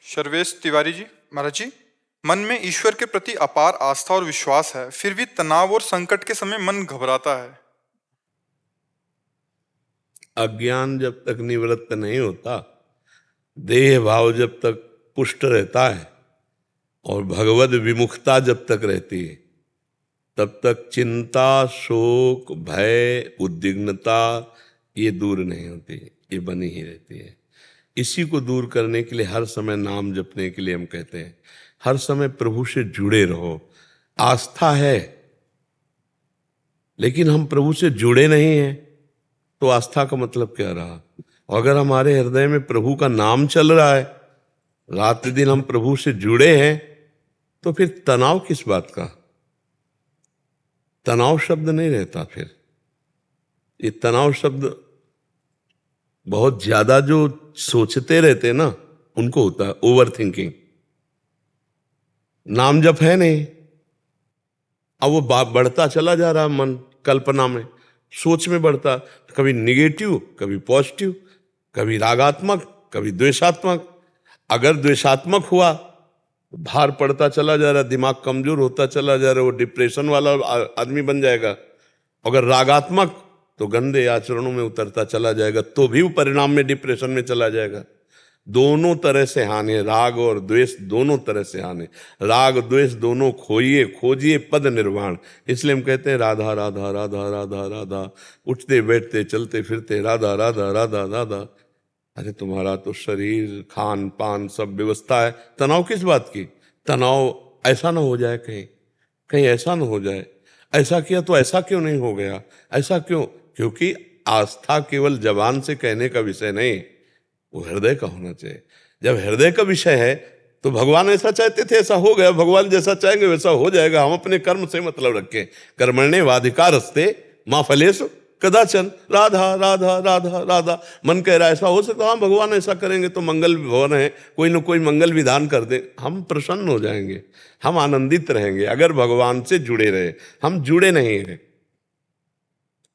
सर्वेश तिवारी जी, महाराज जी, मन में ईश्वर के प्रति अपार आस्था और विश्वास है, फिर भी तनाव और संकट के समय मन घबराता है। अज्ञान जब तक निवृत्त नहीं होता, देह भाव जब तक पुष्ट रहता है और भगवद विमुखता जब तक रहती है, तब तक चिंता, शोक, भय, उद्विग्नता ये दूर नहीं होती, ये बनी ही रहती है। इसी को दूर करने के लिए हर समय नाम जपने के लिए हम कहते हैं, हर समय प्रभु से जुड़े रहो। आस्था है लेकिन हम प्रभु से जुड़े नहीं हैं, तो आस्था का मतलब क्या रहा? अगर हमारे हृदय में प्रभु का नाम चल रहा है, रात दिन हम प्रभु से जुड़े हैं, तो फिर तनाव किस बात का? तनाव शब्द नहीं रहता। फिर ये तनाव शब्द बहुत ज्यादा जो सोचते रहते ना, उनको होता है ओवर थिंकिंग। नाम जप है नहीं, अब वो बढ़ता चला जा रहा मन, कल्पना में, सोच में बढ़ता, कभी निगेटिव, कभी पॉजिटिव, कभी रागात्मक, कभी द्वेषात्मक। अगर द्वेषात्मक हुआ तो भार पड़ता चला जा रहा, दिमाग कमजोर होता चला जा रहा, वो डिप्रेशन वाला आदमी बन जाएगा। अगर रागात्मक तो गंदे आचरणों में उतरता चला जाएगा, तो भी वो परिणाम में डिप्रेशन में चला जाएगा। दोनों तरह से हानि है, राग और द्वेष दोनों तरह से हानि। राग द्वेष दोनों खोइए, खोजिए पद निर्वाण। इसलिए हम कहते हैं राधा राधा राधा राधा राधा, उठते बैठते चलते फिरते राधा राधा राधा राधा। अरे तुम्हारा तो शरीर, खान पान सब व्यवस्था है, तनाव किस बात की? तनाव ऐसा ना हो जाए, कहीं कहीं ऐसा ना हो जाए, ऐसा किया तो ऐसा क्यों नहीं हो गया, ऐसा क्यों? क्योंकि आस्था केवल जबान से कहने का विषय नहीं, वो हृदय का होना चाहिए। जब हृदय का विषय है तो भगवान ऐसा चाहते थे, ऐसा हो गया, भगवान जैसा चाहेंगे वैसा हो जाएगा। हम अपने कर्म से मतलब रखें, कर्मण्येवाधिकारस्ते मा फलेषु कदाचन, राधा राधा राधा राधा। मन कह रहा है ऐसा हो सकता, हाँ भगवान ऐसा करेंगे तो मंगल भवन है, कोई ना कोई मंगल विधान कर दे, हम प्रसन्न हो जाएंगे, हम आनंदित रहेंगे अगर भगवान से जुड़े रहे। हम जुड़े नहीं हैं।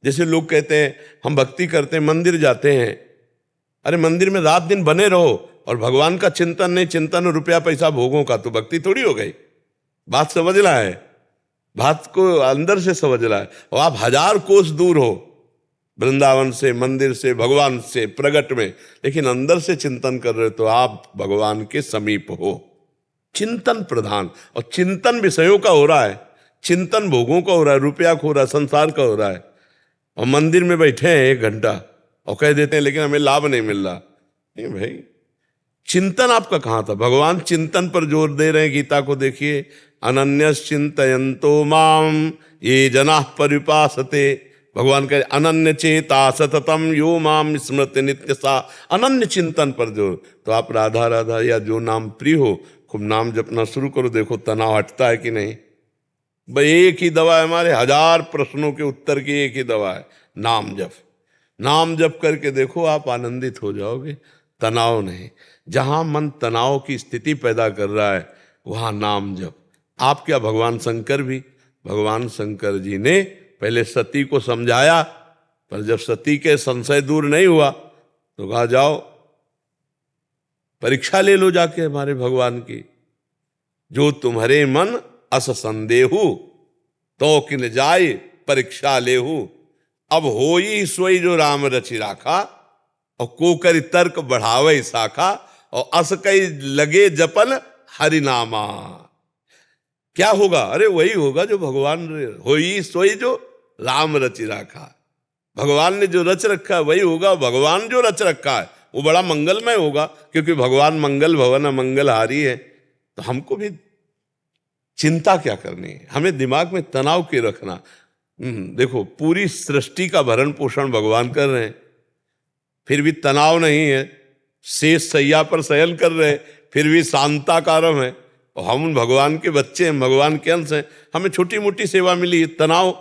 जैसे लोग कहते हैं हम भक्ति करते हैं, मंदिर जाते हैं, अरे मंदिर में रात दिन बने रहो और भगवान का चिंतन नहीं, चिंतन रुपया पैसा भोगों का, तो भक्ति थोड़ी हो गई। बात समझ रहा है, बात को अंदर से समझ रहा है। और आप 1000 कोस दूर हो वृंदावन से, मंदिर से, भगवान से प्रगट में, लेकिन अंदर से चिंतन कर रहे हो तो आप भगवान के समीप हो। चिंतन प्रधान, और चिंतन विषयों का हो रहा है, चिंतन भोगों का हो रहा है, रुपया खो रहा है, संसार का हो रहा है। और मंदिर में बैठे हैं 1 घंटा और कह देते हैं लेकिन हमें लाभ नहीं मिल रहा। नहीं भाई, चिंतन आपका कहां था? भगवान चिंतन पर जोर दे रहे हैं। गीता को देखिए, अनन्यश्चिन्तयन्तो माम ये जनाः पर्युपासते। भगवान कहे अनन्य चेता सततम यो माम स्मृति नित्य सा। अनन्य चिंतन पर जोर। तो आप राधा राधा या जो नाम प्रिय हो, खूब नाम जपना शुरू करो, देखो तनाव हटता है कि नहीं। भाई एक ही दवा है हमारे 1000 प्रश्नों के उत्तर की, एक ही दवा है, नाम जप। नाम जप करके देखो, आप आनंदित हो जाओगे, तनाव नहीं। जहां मन तनाव की स्थिति पैदा कर रहा है वहां नाम जप। आप क्या, भगवान शंकर भी, भगवान शंकर जी ने पहले सती को समझाया, पर जब सती के संशय दूर नहीं हुआ तो कहा जाओ परीक्षा ले लो जाके हमारे भगवान की। जो तुम्हारे मन अस संदेहु तो किन जाय परीक्षा लेहु। अब होई सोई जो राम रचि राखा, और को करी तर्क बढ़ावे शाखा, और अस कई लगे जपन हरिनामा। क्या होगा? अरे वही होगा जो भगवान, होई सोई जो राम रचि राखा। भगवान ने जो रच रखा है वही होगा। भगवान जो रच रखा है वो बड़ा मंगलमय होगा, क्योंकि भगवान मंगल भवन मंगलहारी है। तो हमको भी चिंता क्या करनी है, हमें दिमाग में तनाव क्यों रखना? देखो, पूरी सृष्टि का भरण पोषण भगवान कर रहे हैं, फिर भी तनाव नहीं है। शेष सैया पर शयन कर रहे हैं, फिर भी शांताकारम है। और हम भगवान के बच्चे हैं, भगवान के अंश हैं, हमें छोटी मोटी सेवा मिली है, तनाव।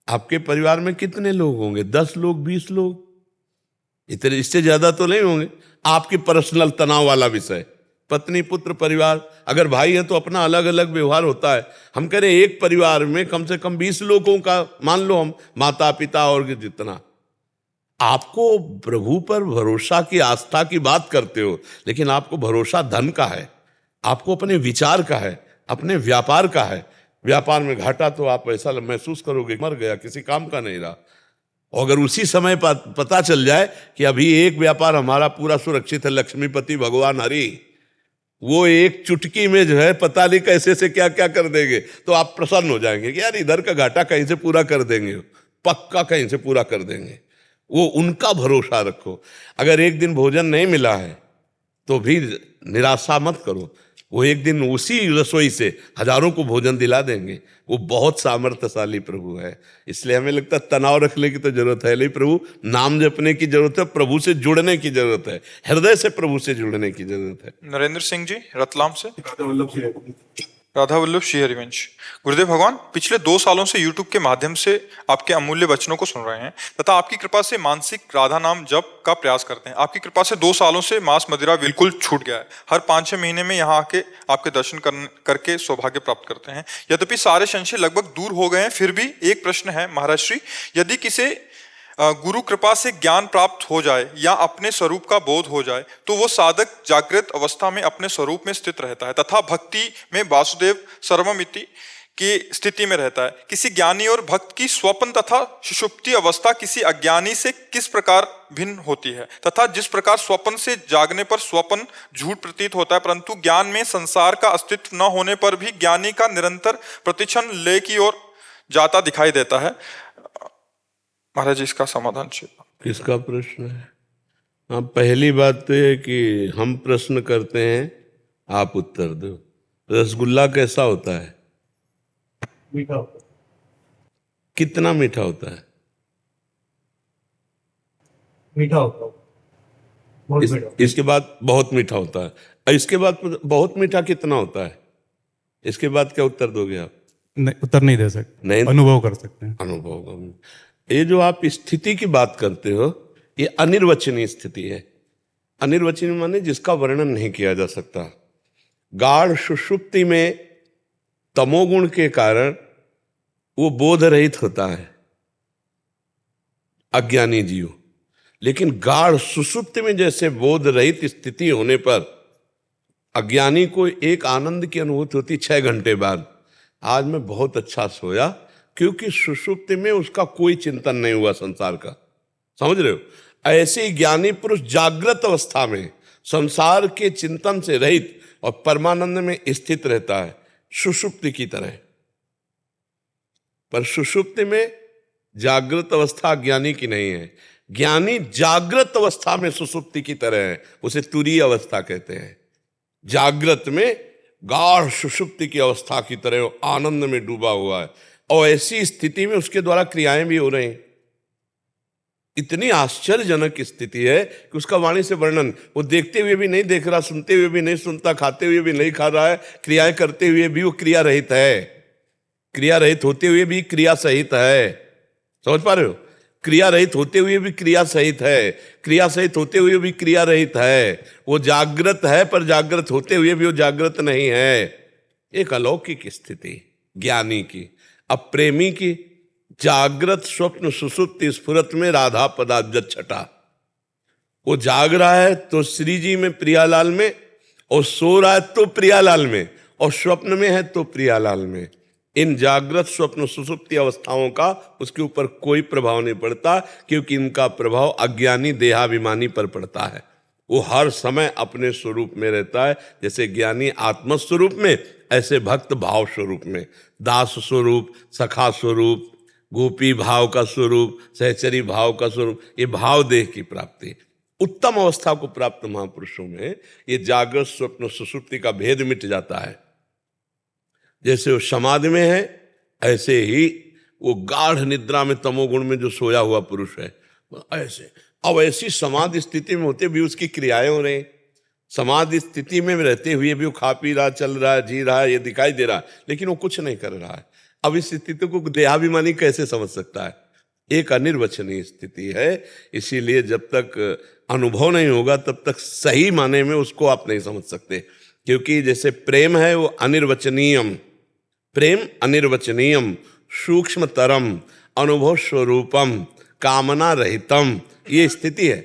आपके परिवार में कितने लोग होंगे? 10 लोग, 20 लोग, इतने, इससे ज्यादा तो नहीं होंगे। आपकी पर्सनल तनाव वाला विषय, पत्नी पुत्र परिवार, अगर भाई है तो अपना अलग अलग व्यवहार होता है। हम कह रहे हैं एक परिवार में कम से कम 20 लोगों का मान लो, हम माता पिता और जितना, आपको प्रभु पर भरोसा की, आस्था की बात करते हो, लेकिन आपको भरोसा धन का है, आपको अपने विचार का है, अपने व्यापार का है। व्यापार में घाटा तो आप ऐसा महसूस करोगे मर गया, किसी काम का नहीं रहा। और अगर उसी समय पता चल जाए कि अभी एक व्यापार हमारा पूरा सुरक्षित है, लक्ष्मीपति भगवान हरि वो एक चुटकी में जो है पता नहीं कैसे से क्या क्या कर देंगे, तो आप प्रसन्न हो जाएंगे कि यार इधर का घाटा कहीं से पूरा कर देंगे, पक्का कहीं से पूरा कर देंगे। वो उनका भरोसा रखो। अगर एक दिन भोजन नहीं मिला है तो भी निराशा मत करो, वो एक दिन उसी रसोई से हजारों को भोजन दिला देंगे। वो बहुत सामर्थ्यशाली प्रभु है। इसलिए हमें लगता है तनाव रखने की तो जरूरत है नहीं, प्रभु नाम जपने की जरूरत है, प्रभु से जुड़ने की जरूरत है, हृदय से प्रभु से जुड़ने की जरूरत है। नरेंद्र सिंह जी रतलाम से। राधा वल्लभ श्री हरिवंश। गुरुदेव भगवान, पिछले 2 सालों से YouTube के माध्यम से आपके अमूल्य वचनों को सुन रहे हैं तथा आपकी कृपा से मानसिक राधा नाम जप का प्रयास करते हैं। आपकी कृपा से 2 सालों से मांस मदिरा बिल्कुल छूट गया है। हर 5-6 महीने में यहाँ आके आपके दर्शन करके सौभाग्य प्राप्त करते हैं। यद्यपि सारे संशय लगभग दूर हो गए हैं, फिर भी एक प्रश्न है महाराज श्री, यदि किसी गुरु कृपा से ज्ञान प्राप्त हो जाए या अपने स्वरूप का बोध हो जाए तो वो साधक जागृत अवस्था में अपने स्वरूप में स्थित रहता है तथा भक्ति में वासुदेव सर्वमिति की स्थिति में रहता है। किसी ज्ञानी और भक्त की स्वप्न तथा सुषुप्ति अवस्था किसी अज्ञानी से किस प्रकार भिन्न होती है तथा जिस प्रकार स्वप्न से जागने पर स्वप्न झूठ प्रतीत होता है, परंतु ज्ञान में संसार का अस्तित्व न होने पर भी ज्ञानी का निरंतर प्रतिक्षण लय की ओर जाता दिखाई देता है। महाराज इसका समाधान चाहिए। किसका प्रश्न है? हाँ, पहली बात तो है कि हम प्रश्न करते हैं, आप उत्तर दो। रसगुल्ला कैसा होता है? मीठा होता है। कितना मीठा होता है? मीठा होता है, बहुत मीठा। इसके बाद बहुत मीठा होता है, और इसके बाद बहुत मीठा कितना होता है? इसके बाद क्या उत्तर दोगे आप? नहीं, उत्तर नहीं दे सकते, नहीं, अनुभव कर सकते हैं। अनुभव। ये जो आप स्थिति की बात करते हो, ये अनिर्वचनीय स्थिति है। अनिर्वचनीय माने जिसका वर्णन नहीं किया जा सकता। गाढ़ सुषुप्ति में तमोगुण के कारण वो बोध रहित होता है अज्ञानी जीव, लेकिन गाढ़ सुषुप्ति में जैसे बोध रहित स्थिति होने पर अज्ञानी को एक आनंद की अनुभूति होती 6 घंटे बाद। आज मैं बहुत अच्छा सोया, क्योंकि सुषुप्ति में उसका कोई चिंतन नहीं हुआ संसार का। समझ रहे हो? ऐसे ही ज्ञानी पुरुष जागृत अवस्था में संसार के चिंतन से रहित और परमानंद में स्थित रहता है, सुषुप्ति की तरह। पर सुषुप्ति में जागृत अवस्था ज्ञानी की नहीं है। ज्ञानी जागृत अवस्था में सुषुप्ति की तरह है, उसे तुरीय अवस्था कहते हैं। जागृत में गाढ़ सुषुप्ति की अवस्था की तरह आनंद में डूबा हुआ है, और ऐसी स्थिति में उसके द्वारा क्रियाएं भी हो रही हैं। इतनी आश्चर्यजनक स्थिति है कि उसका वाणी से वर्णन, वो देखते हुए भी नहीं देख रहा, सुनते हुए भी नहीं सुनता, खाते हुए भी नहीं खा रहा है, क्रियाएं करते हुए भी वो क्रिया रहित है, क्रिया रहित होते हुए भी क्रिया सहित है। समझ पा रहे हो? क्रिया रहित होते हुए भी क्रिया सहित है, क्रिया सहित होते हुए भी क्रिया रहित है। वो जागृत है, पर जागृत होते हुए भी वो जागृत नहीं है। एक अलौकिक स्थिति ज्ञानी की। अब प्रेमी की जागृत स्वप्न सुसुप्ति स्फुरत में राधा पदाब्ज छटा। वो जाग रहा है तो श्री जी में प्रियालाल में, और सो रहा है तो प्रियालाल में, और स्वप्न में है तो प्रियालाल में। इन जागृत स्वप्न सुसुप्ति अवस्थाओं का उसके ऊपर कोई प्रभाव नहीं पड़ता, क्योंकि इनका प्रभाव अज्ञानी देहाभिमानी पर पड़ता है। वो हर समय अपने स्वरूप में रहता है, जैसे ज्ञानी आत्म स्वरूप में, ऐसे भक्त भाव स्वरूप में। दास स्वरूप, सखा स्वरूप, गोपी भाव का स्वरूप, सहचरी भाव का स्वरूप, ये भाव देह की प्राप्ति। उत्तम अवस्था को प्राप्त महापुरुषों में ये जागृत स्वप्न सुसुप्ति का भेद मिट जाता है। जैसे वो समाधि में है, ऐसे ही वो गाढ़ निद्रा में तमोगुण में जो सोया हुआ पुरुष है, ऐसे। अब ऐसी समाधि स्थिति में होते भी उसकी क्रियाएं हो रही। समाधि स्थिति में रहते हुए भी वो खा पी रहा, चल रहा है, जी रहा है, ये दिखाई दे रहा है, लेकिन वो कुछ नहीं कर रहा है। अब इस स्थिति को देहाभिमानी कैसे समझ सकता है? एक अनिर्वचनीय स्थिति है। इसीलिए जब तक अनुभव नहीं होगा तब तक सही माने में उसको आप नहीं समझ सकते। क्योंकि जैसे प्रेम है वो अनिर्वचनीयम, प्रेम अनिर्वचनीयम सूक्ष्मतरम अनुभव स्वरूपम कामना रहितम, ये स्थिति है।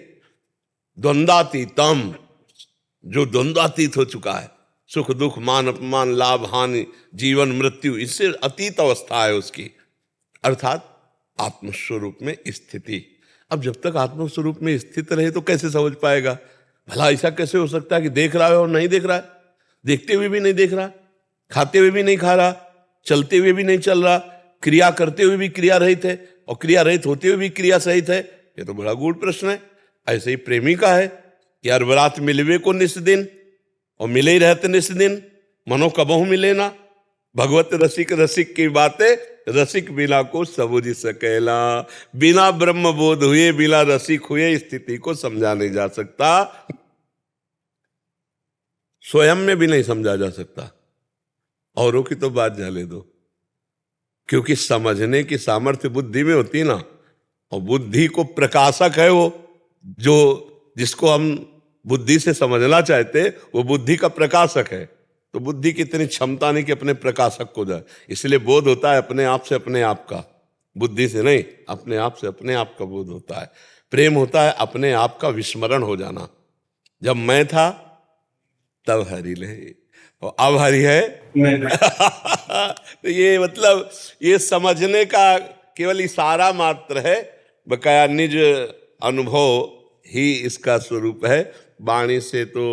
द्वंद्वातीतम, जो द्वंद्वातीत हो चुका है, सुख दुख मान अपमान लाभ हानि जीवन मृत्यु, इससे अतीत अवस्था है उसकी, अर्थात आत्मस्वरूप में स्थिति। अब जब तक आत्मस्वरूप में स्थित रहे तो कैसे समझ पाएगा? भला ऐसा कैसे हो सकता है कि देख रहा है और नहीं देख रहा है, देखते हुए भी नहीं देख रहा, खाते हुए भी नहीं खा रहा, चलते हुए भी नहीं चल रहा, क्रिया करते हुए भी क्रिया रहित है और क्रिया रहित होते हुए भी क्रिया सहित है? ये तो बड़ा गूढ़ प्रश्न है। ऐसे ही प्रेमी का है कि यार बरात मिलवे को निस दिन और मिले ही रहते निस दिन, मनो कबहू मिले ना। भगवत रसिक रसिक की बातें रसिक बिना को सबूझ सकेला। बिना ब्रह्म बोध हुए, बिना रसिक हुए स्थिति को समझा नहीं जा सकता, स्वयं में भी नहीं समझा जा सकता, औरों की तो बात जाने दो। क्योंकि समझने की सामर्थ्य बुद्धि में होती ना, और बुद्धि को प्रकाशक है वो, जो जिसको हम बुद्धि से समझना चाहते वो बुद्धि का प्रकाशक है। तो बुद्धि की इतनी क्षमता नहीं कि अपने प्रकाशक को जाए, इसलिए बोध होता है अपने आप से अपने आप का, बुद्धि से नहीं, अपने आप से अपने आप का बोध होता है। प्रेम होता है अपने आप का विस्मरण हो जाना। जब मैं था तब हरि ले, और अब हरि है तो ये मतलब ये समझने का केवल इशारा मात्र है, बकाया निज अनुभव ही इसका स्वरूप है। वाणी से तो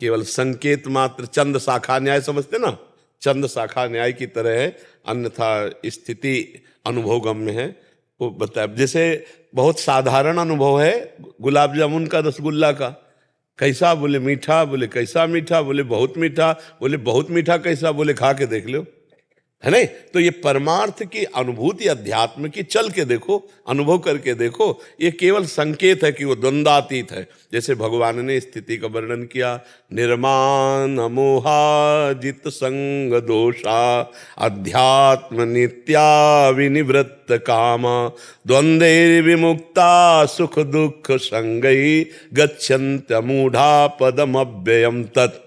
केवल संकेत मात्र, चंद शाखा न्याय समझते ना, चंद शाखा न्याय की तरह है, अन्यथा स्थिति अनुभव गम्य है। वो बताया जैसे बहुत साधारण अनुभव है गुलाब जामुन का, रसगुल्ला का। कैसा? बोले मीठा। बोले कैसा मीठा? बोले बहुत मीठा। बोले बहुत मीठा कैसा? बोले खा के देख लो, है नहीं? तो ये परमार्थ की अनुभूति अध्यात्म की चल के देखो, अनुभव करके देखो, ये केवल संकेत है कि वो द्वंद्वातीत है। जैसे भगवान ने स्थिति का वर्णन किया, निर्माण मोहा जित संग दोषा अध्यात्म नित्या विनिवृत्त कामा द्वंद्वे विमुक्ता सुख दुख संगई गच्छन्त मूढ़ा पदम अव्ययम तत्।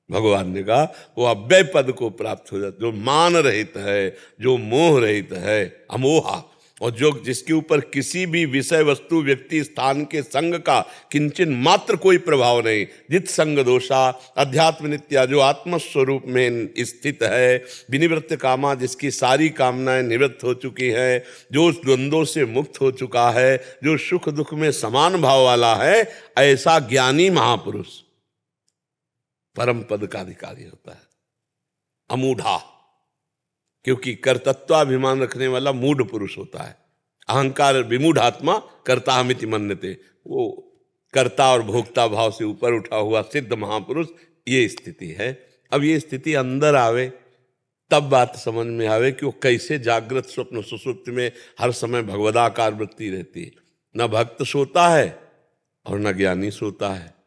भगवान ने कहा वो अव्यय पद को प्राप्त हो जाता, जो मान रहित है, जो मोह रहित है, अमोहा, और जो जिसके ऊपर किसी भी विषय वस्तु व्यक्ति स्थान के संग का किंचन मात्र कोई प्रभाव नहीं। जित संग दोषा अध्यात्म नित्या, जो आत्मस्वरूप में स्थित है, विनिवृत्त कामा, जिसकी सारी कामनाएं निवृत्त हो चुकी है, जो उस द्वंद्वों से मुक्त हो चुका है, जो सुख दुख में समान भाव वाला है, ऐसा ज्ञानी महापुरुष परम पद का अधिकारी होता है। अमूढ़ा, क्योंकि कर्तत्वाभिमान रखने वाला मूढ़ पुरुष होता है। अहंकार विमूढ़ आत्मा कर्ता हमिति मन्यते, वो कर्ता और भोक्ता भाव से ऊपर उठा हुआ सिद्ध महापुरुष, ये स्थिति है। अब ये स्थिति अंदर आवे तब बात समझ में आवे कि वो कैसे जागृत स्वप्न सुषुप्ति में हर समय भगवदाकार वृत्ति रहती है। न भक्त सोता है और न ज्ञानी सोता है।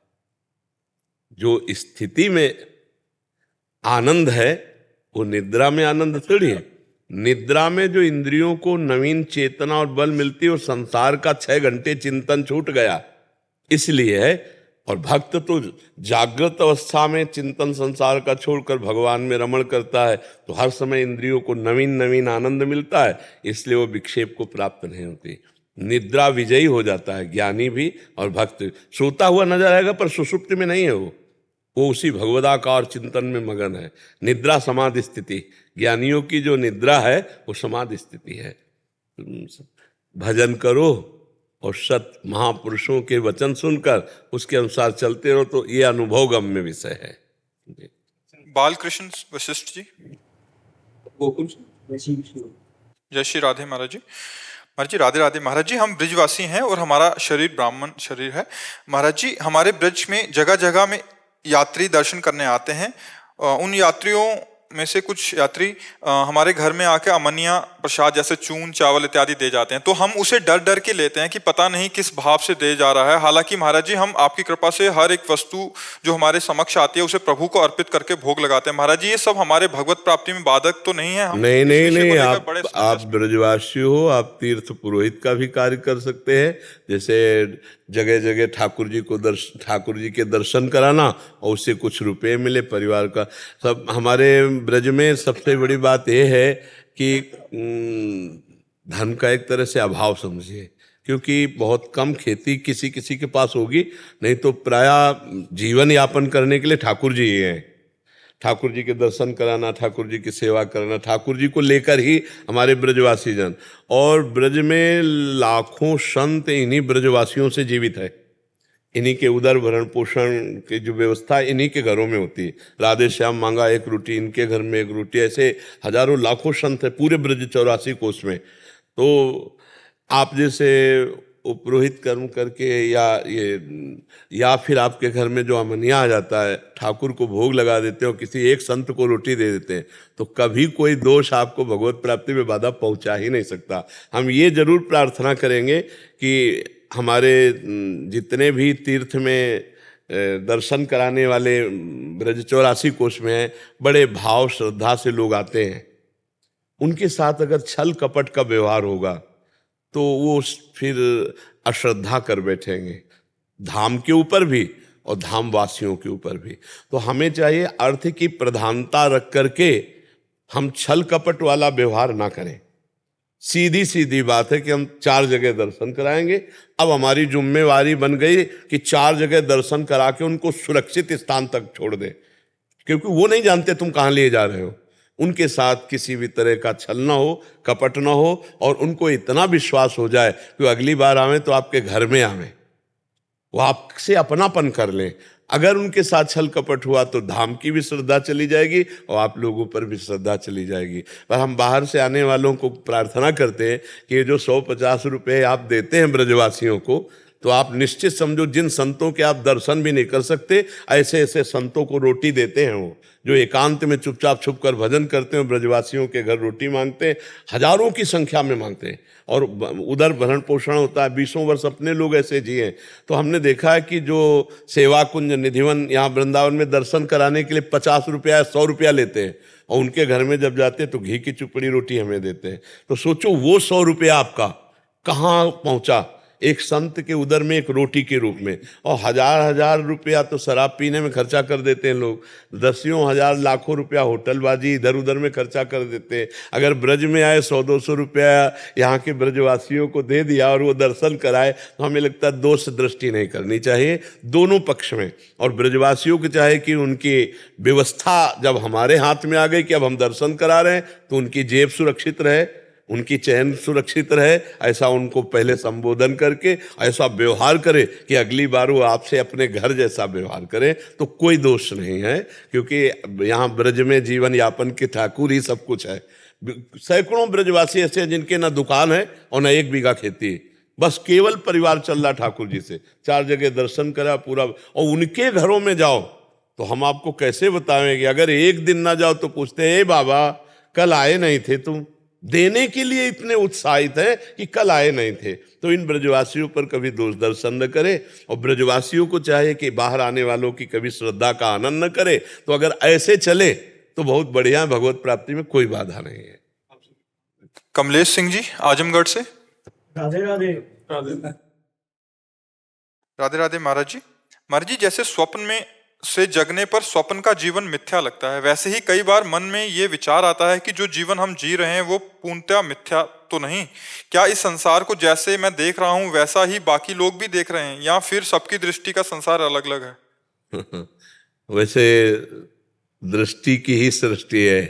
जो स्थिति में आनंद है वो निद्रा में आनंद थोड़ी है। निद्रा में जो इंद्रियों को नवीन चेतना और बल मिलती है, वो संसार का 6 घंटे चिंतन छूट गया, इसलिए है। और भक्त तो जागृत अवस्था में चिंतन संसार का छोड़कर भगवान में रमण करता है, तो हर समय इंद्रियों को नवीन नवीन आनंद मिलता है, इसलिए वो विक्षेप को प्राप्त नहीं होती। निद्रा विजयी हो जाता है ज्ञानी भी और भक्त। सोता हुआ नजर आएगा पर सुषुप्ति में नहीं है वो उसी भगवदाकार चिंतन में मगन है। निद्रा समाधि स्थिति, ज्ञानियों की जो निद्रा है वो समाधि स्थिति है। भजन करो और सत महापुरुषों के वचन सुनकर उसके अनुसार चलते रहो, तो ये अनुभव गम्य विषय है। बालकृष्ण वशिष्ठ जी। जय श्री राधे महाराज जी। महाराज जी राधे राधे। महाराज जी हम ब्रजवासी हैं और हमारा शरीर ब्राह्मण शरीर है। महाराज जी हमारे ब्रज में जगह जगह में यात्री दर्शन करने आते हैं। उन यात्रियों में से कुछ यात्री हमारे घर में आके अमनिया प्रसाद जैसे चून चावल इत्यादि दे जाते हैं, तो हम उसे डर डर के लेते हैं कि पता नहीं किस भाव से दे जा रहा है। हालांकि महाराज जी हम आपकी कृपा से हर एक वस्तु जो हमारे समक्ष आती है उसे प्रभु को अर्पित करके भोग लगाते हैं। महाराज जी ये सब हमारे भगवत प्राप्ति में बाधक तो नहीं है? नहीं, आप ब्रजवासी हो, आप तीर्थ पुरोहित का भी कार्य कर सकते हैं। जैसे जगह जगह ठाकुर जी के दर्शन कराना और उससे कुछ रुपए मिले परिवार का। सब हमारे ब्रज में सबसे बड़ी बात यह है कि धन का एक तरह से अभाव समझिए। क्योंकि बहुत कम खेती किसी किसी के पास होगी, नहीं तो प्रायः जीवन यापन करने के लिए ठाकुर जी ही हैं। ठाकुर जी के दर्शन कराना, ठाकुर जी की सेवा करना, ठाकुर जी को लेकर ही हमारे ब्रजवासी जन, और ब्रज में लाखों संत इन्हीं ब्रजवासियों से जीवित है। इन्हीं के उदर भरण पोषण की जो व्यवस्था इन्हीं के घरों में होती है। राधे श्याम मांगा एक रोटी, इनके घर में एक रोटी, ऐसे हजारों लाखों संत है पूरे ब्रज 84 कोस में। तो आप जैसे उपरोहित कर्म करके या फिर आपके घर में जो अमनिया आ जाता है, ठाकुर को भोग लगा देते हो, किसी एक संत को रोटी दे देते हैं, तो कभी कोई दोष आपको भगवत प्राप्ति में बाधा पहुंचा ही नहीं सकता। हम ये जरूर प्रार्थना करेंगे कि हमारे जितने भी तीर्थ में दर्शन कराने वाले ब्रज 84 कोष में हैं, बड़े भाव श्रद्धा से लोग आते हैं, उनके साथ अगर छल कपट का व्यवहार होगा तो वो फिर अश्रद्धा कर बैठेंगे, धाम के ऊपर भी और धाम वासियों के ऊपर भी। तो हमें चाहिए अर्थ की प्रधानता रख करके हम छल कपट वाला व्यवहार ना करें। सीधी सीधी बात है कि हम 4 जगह दर्शन कराएंगे। अब हमारी जिम्मेवारी बन गई कि 4 जगह दर्शन करा के उनको सुरक्षित स्थान तक छोड़ दें, क्योंकि वो नहीं जानते तुम कहाँ लिए जा रहे हो। उनके साथ किसी भी तरह का छल ना हो, कपट ना हो, और उनको इतना विश्वास हो जाए कि अगली बार आवें तो आपके घर में आवें, वो आपसे अपनापन कर लें। अगर उनके साथ छल कपट हुआ तो धाम की भी श्रद्धा चली जाएगी और आप लोगों पर भी श्रद्धा चली जाएगी। पर हम बाहर से आने वालों को प्रार्थना करते हैं कि ये जो 150 रुपये आप देते हैं ब्रजवासियों को, तो आप निश्चित समझो जिन संतों के आप दर्शन भी नहीं कर सकते, ऐसे ऐसे संतों को रोटी देते हैं। वो जो एकांत में चुपचाप छुप कर भजन करते हैं, ब्रजवासियों के घर रोटी मांगते हैं, हजारों की संख्या में मांगते हैं, और उधर भरण पोषण होता है। 20 वर्ष अपने लोग ऐसे जिए। तो हमने देखा है कि जो सेवा कुंज निधिवन यहाँ वृंदावन में दर्शन कराने के लिए 50 रुपया 100 रुपया लेते हैं, और उनके घर में जब जाते हैं तो घी की चुपड़ी रोटी हमें देते हैं। तो सोचो वो 100 रुपया आपका कहाँ पहुँचा, एक संत के उदर में एक रोटी के रूप में। और हजार रुपया तो शराब पीने में खर्चा कर देते हैं लोग, 10 हजार लाखों रुपया होटलबाजी इधर उधर में खर्चा कर देते हैं। अगर ब्रज में आए 100-200 रुपया यहाँ के ब्रजवासियों को दे दिया और वो दर्शन कराए, तो हमें लगता है दोष दृष्टि नहीं करनी चाहिए दोनों पक्ष में। और ब्रजवासियों को चाहे कि उनकी व्यवस्था जब हमारे हाथ में आ गई कि अब हम दर्शन करा रहे हैं, तो उनकी जेब सुरक्षित रहे, उनकी चैन सुरक्षित रहे, ऐसा उनको पहले संबोधन करके ऐसा व्यवहार करे कि अगली बार वो आपसे अपने घर जैसा व्यवहार करे, तो कोई दोष नहीं है। क्योंकि यहाँ ब्रज में जीवन यापन के ठाकुर ही सब कुछ है। सैकड़ों ब्रजवासी ऐसे हैं जिनके ना दुकान है और ना 1 बीघा खेती है, बस केवल परिवार चल रहा ठाकुर जी से। 4 जगह दर्शन करा पूरा, और उनके घरों में जाओ तो हम आपको कैसे बताएंगे। अगर एक दिन ना जाओ तो पूछते हैं, बाबा कल आए नहीं थे तुम, देने के लिए इतने उत्साहित हैं कि कल आए नहीं थे। तो इन ब्रजवासियों पर कभी दोष दर्शन न करे, और ब्रजवासियों को चाहे कि बाहर आने वालों की कभी श्रद्धा का आनंद न करे। तो अगर ऐसे चले तो बहुत बढ़िया, भगवत प्राप्ति में कोई बाधा नहीं है। कमलेश सिंह जी आजमगढ़ से। राधे राधे। राधे राधे महाराज जी। महाराज जी, जैसे स्वप्न में से जगने पर स्वप्न का जीवन मिथ्या लगता है, वैसे ही कई बार मन में ये विचार आता है कि जो जीवन हम जी रहे हैं वो पूर्णतः मिथ्या तो नहीं। क्या इस संसार को जैसे मैं देख रहा हूँ वैसा ही बाकी लोग भी देख रहे हैं, या फिर सबकी दृष्टि का संसार अलग अलग है? वैसे दृष्टि की ही सृष्टि है,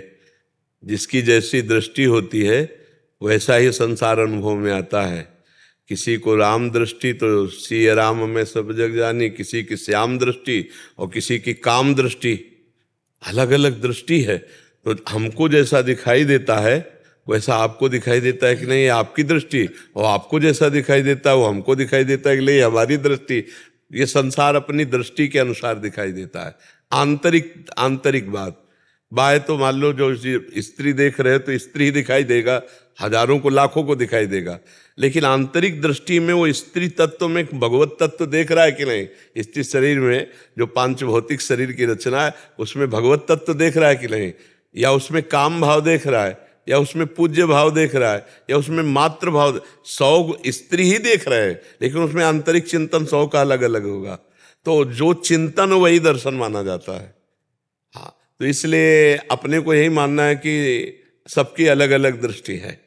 जिसकी जैसी दृष्टि होती है वैसा ही संसार अनुभव में आता है। किसी को राम दृष्टि तो सिय राम में सब जग जानी, किसी की श्याम दृष्टि और किसी की काम दृष्टि, अलग अलग दृष्टि है। तो हमको जैसा दिखाई देता है वैसा आपको दिखाई देता है कि नहीं, आपकी दृष्टि, और आपको जैसा दिखाई देता है वो हमको दिखाई देता है कि नहीं, हमारी दृष्टि। ये संसार अपनी दृष्टि के अनुसार दिखाई देता है। आंतरिक बात बाय तो मान लो जो स्त्री देख रहे हो तो स्त्री दिखाई देगा, हजारों को लाखों को दिखाई देगा, लेकिन आंतरिक दृष्टि में वो स्त्री तत्व में भगवत तत्व देख रहा है कि नहीं। स्त्री शरीर में जो 5 भौतिक शरीर की रचना है उसमें भगवत तत्व देख रहा है कि नहीं, या उसमें काम भाव देख रहा है, या उसमें पूज्य भाव देख रहा है, या उसमें मातृ भाव। 100 स्त्री ही देख रहे हैं, लेकिन उसमें आंतरिक चिंतन 100 का अलग अलग होगा। तो जो चिंतन वही दर्शन माना जाता है। हाँ, तो इसलिए अपने को यही मानना है कि सबकी अलग अलग दृष्टि है,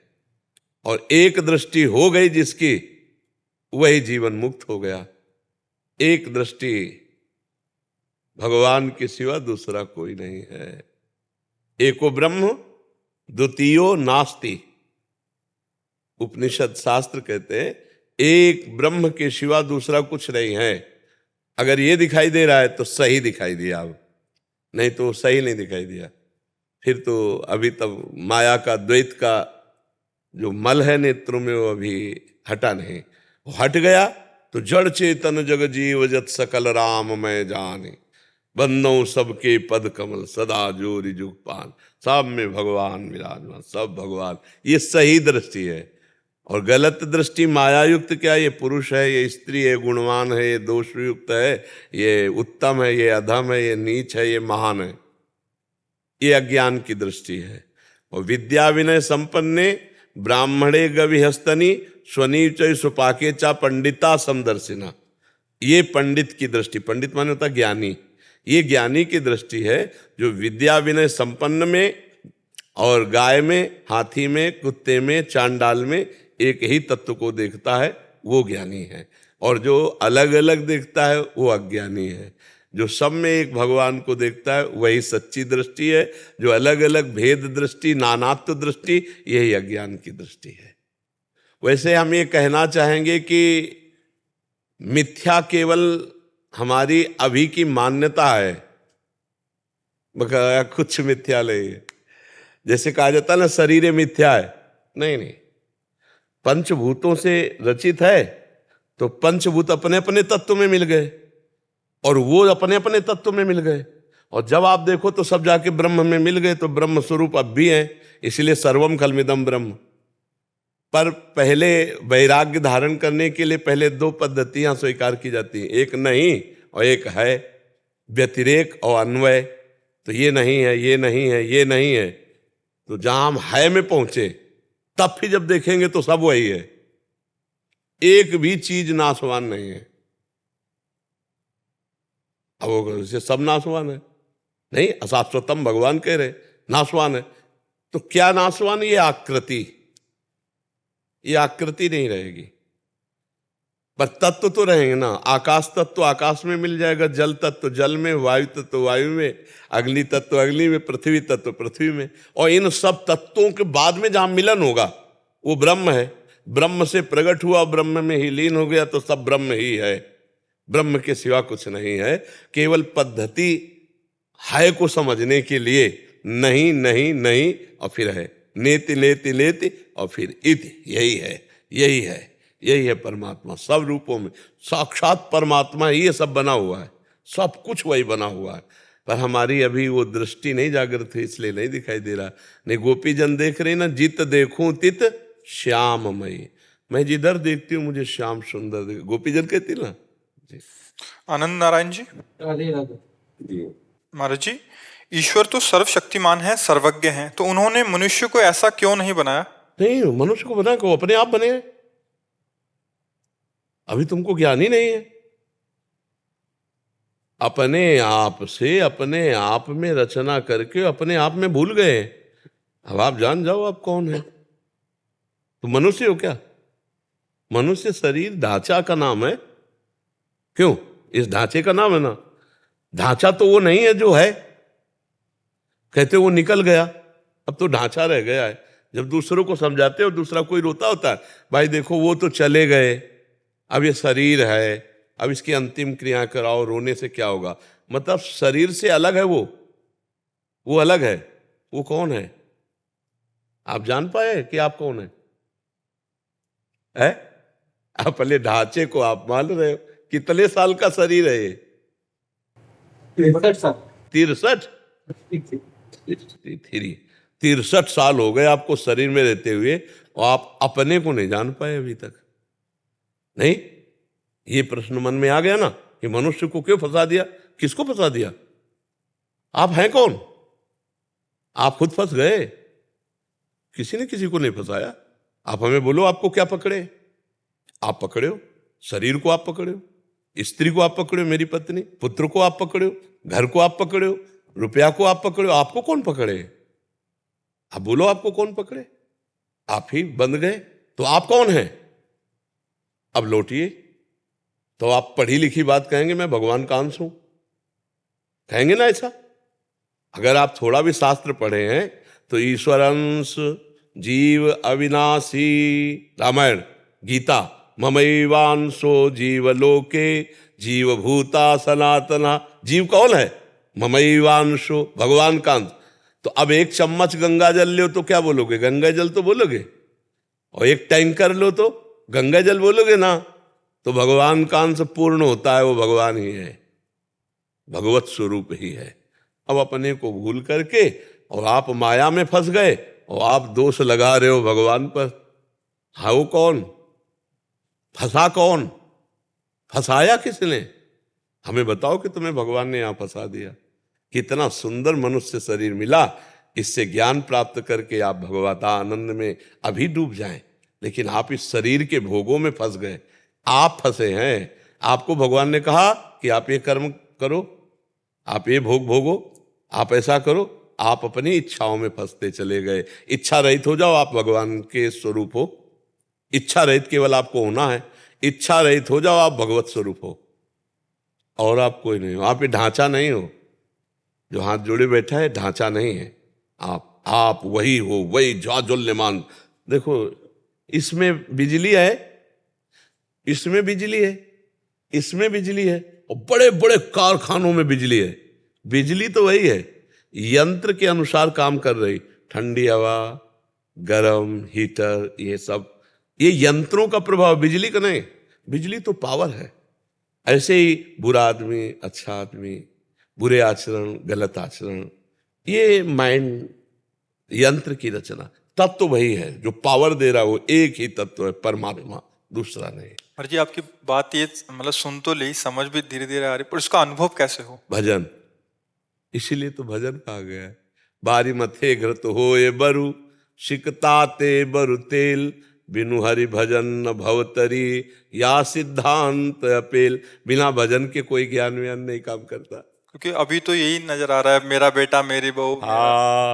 और एक दृष्टि हो गई जिसकी, वही जीवन मुक्त हो गया। एक दृष्टि भगवान के सिवा दूसरा कोई नहीं है। एको ब्रह्म द्वितीयो नास्ति। उपनिषद शास्त्र कहते हैं एक ब्रह्म के सिवा दूसरा कुछ नहीं है। अगर ये दिखाई दे रहा है तो सही दिखाई दिया, अब नहीं तो सही नहीं दिखाई दिया। फिर तो अभी तब माया का द्वैत का जो मल है नेत्रों में वो अभी हटा नहीं। वो हट गया तो जड़ चेतन जग जीव जत सकल राम मैं जाने, बंदों सबके पद कमल सदा जोरी जुग पान। सब में भगवान विराजमान, सब भगवान। ये सही दृष्टि है। और गलत दृष्टि मायायुक्त, क्या ये पुरुष है, ये स्त्री है, गुणवान है, ये दोषयुक्त है, ये उत्तम है, ये अधम है, ये नीच है, ये महान है, ये अज्ञान की दृष्टि है। और विद्या विनय संपन्ने ब्राह्मणे गविहस्तनी स्वनीच सुपाके चा पंडिता समदर्शिना। ये पंडित की दृष्टि, पंडित माने होता ज्ञानी, ये ज्ञानी की दृष्टि है जो विद्या विनय संपन्न में और गाय में, हाथी में, कुत्ते में, चांडाल में एक ही तत्व को देखता है, वो ज्ञानी है। और जो अलग अलग देखता है वो अज्ञानी है। जो सब में एक भगवान को देखता है वही सच्ची दृष्टि है। जो अलग अलग भेद दृष्टि, नानात्व दृष्टि, यही अज्ञान की दृष्टि है। वैसे हम ये कहना चाहेंगे कि मिथ्या केवल हमारी अभी की मान्यता है, कुछ मिथ्या नहीं है। जैसे कहा जाता है ना शरीर मिथ्या है, नहीं नहीं, पंचभूतों से रचित है तो पंचभूत अपने अपने तत्व में मिल गए और वो अपने अपने तत्व में मिल गए। और जब आप देखो तो सब जाके ब्रह्म में मिल गए, तो ब्रह्म स्वरूप अब भी है, इसलिए सर्वम खलमिदम ब्रह्म। पर पहले वैराग्य धारण करने के लिए पहले दो पद्धतियां स्वीकार की जाती हैं, एक नहीं और एक है, व्यतिरेक और अन्वय। तो ये नहीं है, ये नहीं है, ये नहीं है, तो जहां हम है में पहुंचे तब फिर जब देखेंगे तो सब वही है। एक भी चीज नाशवान नहीं है। अब वो सब नाशवान है नहीं, अशाश्वतम भगवान कह रहे नाशवान है। तो क्या नाशवान? ये आकृति, ये आकृति नहीं रहेगी, पर तत्व तो रहेंगे ना। आकाश तत्व आकाश में मिल जाएगा, जल तत्व जल में, वायु तत्व वायु में, अग्नि तत्व अग्नि में, पृथ्वी तत्व पृथ्वी में। और इन सब तत्वों के बाद में जहां मिलन होगा वो ब्रह्म है। ब्रह्म से प्रकट हुआ, ब्रह्म में ही लीन हो गया, तो सब ब्रह्म ही है। ब्रह्म के सिवा कुछ नहीं है। केवल पद्धति है को समझने के लिए नहीं नहीं नहीं और फिर है, नेति नेति नेति और फिर इति। यही है, यही है, यही है परमात्मा। सब रूपों में साक्षात परमात्मा ही ये सब बना हुआ है, सब कुछ वही बना हुआ है। पर हमारी अभी वो दृष्टि नहीं जागृत है, इसलिए नहीं दिखाई दे रहा। नहीं, गोपी जन देख रहे ना, जित देखूं तित श्याममयी। मैं जिधर देखती हूँ मुझे श्याम सुंदर देख, गोपी जन कहती ना जी। आनंद नारायण जी। राधे राधे। महाराज जी, ईश्वर तो सर्वशक्तिमान है, सर्वज्ञ है, तो उन्होंने मनुष्य को ऐसा क्यों नहीं बनाया? नहीं, मनुष्य को बना को अपने आप बने हैं। अभी तुमको ज्ञान ही नहीं है। अपने आप से अपने आप में रचना करके अपने आप में भूल गए। अब आप जान जाओ आप कौन है। तो मनुष्य हो क्या? मनुष्य शरीर ढांचा का नाम है। क्यों? इस ढांचे का नाम है ना। ढांचा तो वो नहीं है जो है, कहते वो निकल गया, अब तो ढांचा रह गया है। जब दूसरों को समझाते हो, दूसरा कोई रोता होता है, भाई देखो वो तो चले गए, अब ये शरीर है, अब इसकी अंतिम क्रिया कराओ, रोने से क्या होगा। मतलब शरीर से अलग है वो अलग है। वो कौन है? आप जान पाए कि आप कौन है? अपने ढांचे को आप मान रहे हो। कितने साल का शरीर है ये? 63 साल। 63? 63 साल हो गए आपको शरीर में रहते हुए, और आप अपने को नहीं जान पाए अभी तक। नहीं, ये प्रश्न मन में आ गया ना कि मनुष्य को क्यों फंसा दिया? किसको फंसा दिया? आप हैं कौन? आप खुद फंस गए, किसी ने किसी को नहीं फंसाया। आप हमें बोलो आपको क्या पकड़े? आप पकड़े हो शरीर को, आप पकड़े हो स्त्री को, आप पकड़े हो मेरी पत्नी, पुत्र को आप पकड़े हो, घर को आप पकड़े हो, रुपया को आप पकड़े हो। आपको कौन पकड़े? आप बोलो आपको कौन पकड़े? आप ही बंध गए। तो आप कौन है? अब लौटिए। तो आप पढ़ी लिखी बात कहेंगे मैं भगवान का अंश हूं, कहेंगे ना ऐसा? अगर आप थोड़ा भी शास्त्र पढ़े हैं तो ईश्वर अंश, जीव अविनाशी, रामायण, गीता, ममैवांशो जीव लोके जीव भूता सनातना। जीव कौन है? ममैवांशो, भगवान का अंश। तो अब एक चम्मच गंगा जल लो तो क्या बोलोगे? गंगा जल तो बोलोगे। और एक टैंकर लो तो गंगा जल बोलोगे ना। तो भगवान का अंश पूर्ण होता है, वो भगवान ही है, भगवत स्वरूप ही है। अब अपने को भूल करके और आप माया में फंस गए और आप दोष लगा रहे हो भगवान पर। हाँ, वो कौन फंसा? कौन फंसाया? किसने? हमें बताओ कि तुम्हें भगवान ने यहां फंसा दिया। कितना सुंदर मनुष्य शरीर मिला, इससे ज्ञान प्राप्त करके आप भगवता आनंद में अभी डूब जाएं, लेकिन आप इस शरीर के भोगों में फंस गए। आप फंसे हैं। आपको भगवान ने कहा कि आप ये कर्म करो, आप ये भोग भोगो, आप ऐसा करो। आप अपनी इच्छाओं में फंसते चले गए। इच्छा रहित हो जाओ, आप भगवान के स्वरूप हो। इच्छा रहित केवल आपको होना है। इच्छा रहित हो जाओ, आप भगवत स्वरूप हो, और आप कोई नहीं हो। आप ये ढांचा नहीं हो। जो हाथ जोड़े बैठा है ढांचा नहीं है। आप वही हो, वही जाजुल्यमान। देखो, इसमें बिजली है, इसमें बिजली है, इसमें बिजली है, और बड़े बड़े कारखानों में बिजली है। बिजली तो वही है, यंत्र के अनुसार काम कर रही। ठंडी हवा, गरम हीटर, ये सब ये यंत्रों का प्रभाव, बिजली का नहीं। बिजली तो पावर है। ऐसे ही बुरा आदमी, अच्छा आदमी, बुरे आचरण, गलत आचरण, ये माइंड, यंत्र की रचना। तत्व तो वही है जो पावर दे रहा है, वो एक ही तत्व है, परमात्मा, दूसरा नहीं। पर जी आपकी बात ये मतलब सुन तो ली, समझ भी धीरे धीरे आ रही, पर उसका अनुभव कैसे हो? भजन, इसीलिए तो भजन कहा गया है। बारी मथे घृत होए बरु, सिकताते बरु तेल, बिनु हरि भजन न भवतरी, या सिद्धांत अपेल। बिना भजन के कोई ज्ञान व्यान नहीं काम करता। क्योंकि अभी तो यही नजर आ रहा है, मेरा बेटा, मेरी बहू,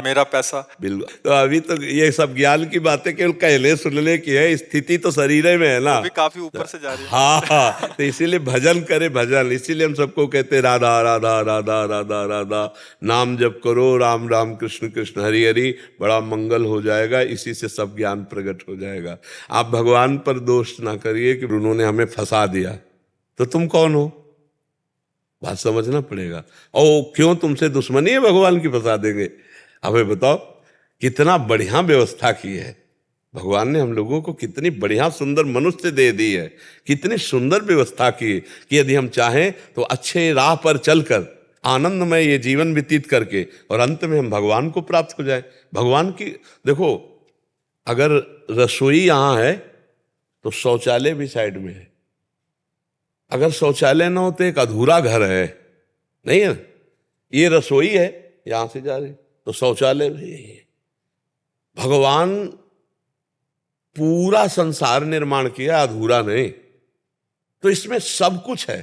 मेरा पैसा। बिल्कुल। तो अभी तो ये सब ज्ञान की बातें केवल कहने सुनने की है, स्थिति तो शरीर में है ना। अभी काफी ऊपर से जा रही है। हाँ, तो इसीलिए भजन करे, भजन। इसीलिए हम सबको कहते हैं राधा राधा राधा राधा राधा, नाम जप करो, राम राम कृष्ण कृष्ण हरि हरि, बड़ा मंगल हो जाएगा। इसी से सब ज्ञान प्रकट हो जाएगा। आप भगवान पर दोष ना करिए कि उन्होंने हमें फंसा दिया। तो तुम कौन हो, बात समझना पड़ेगा। और क्यों तुमसे दुश्मनी है भगवान की फंसा देंगे? हमें बताओ, कितना बढ़िया व्यवस्था की है भगवान ने। हम लोगों को कितनी बढ़िया सुंदर मनुष्य दे दी है, कितनी सुंदर व्यवस्था की है कि यदि हम चाहें तो अच्छे राह पर चलकर आनंदमय ये जीवन व्यतीत करके और अंत में हम भगवान को प्राप्त हो जाए। भगवान की देखो, अगर रसोई यहाँ है तो शौचालय भी साइड में है। अगर शौचालय ना हो तो एक अधूरा घर है, नहीं है? ये रसोई है, यहां से जा रही तो शौचालय भी है। भगवान पूरा संसार निर्माण किया, अधूरा नहीं। तो इसमें सब कुछ है।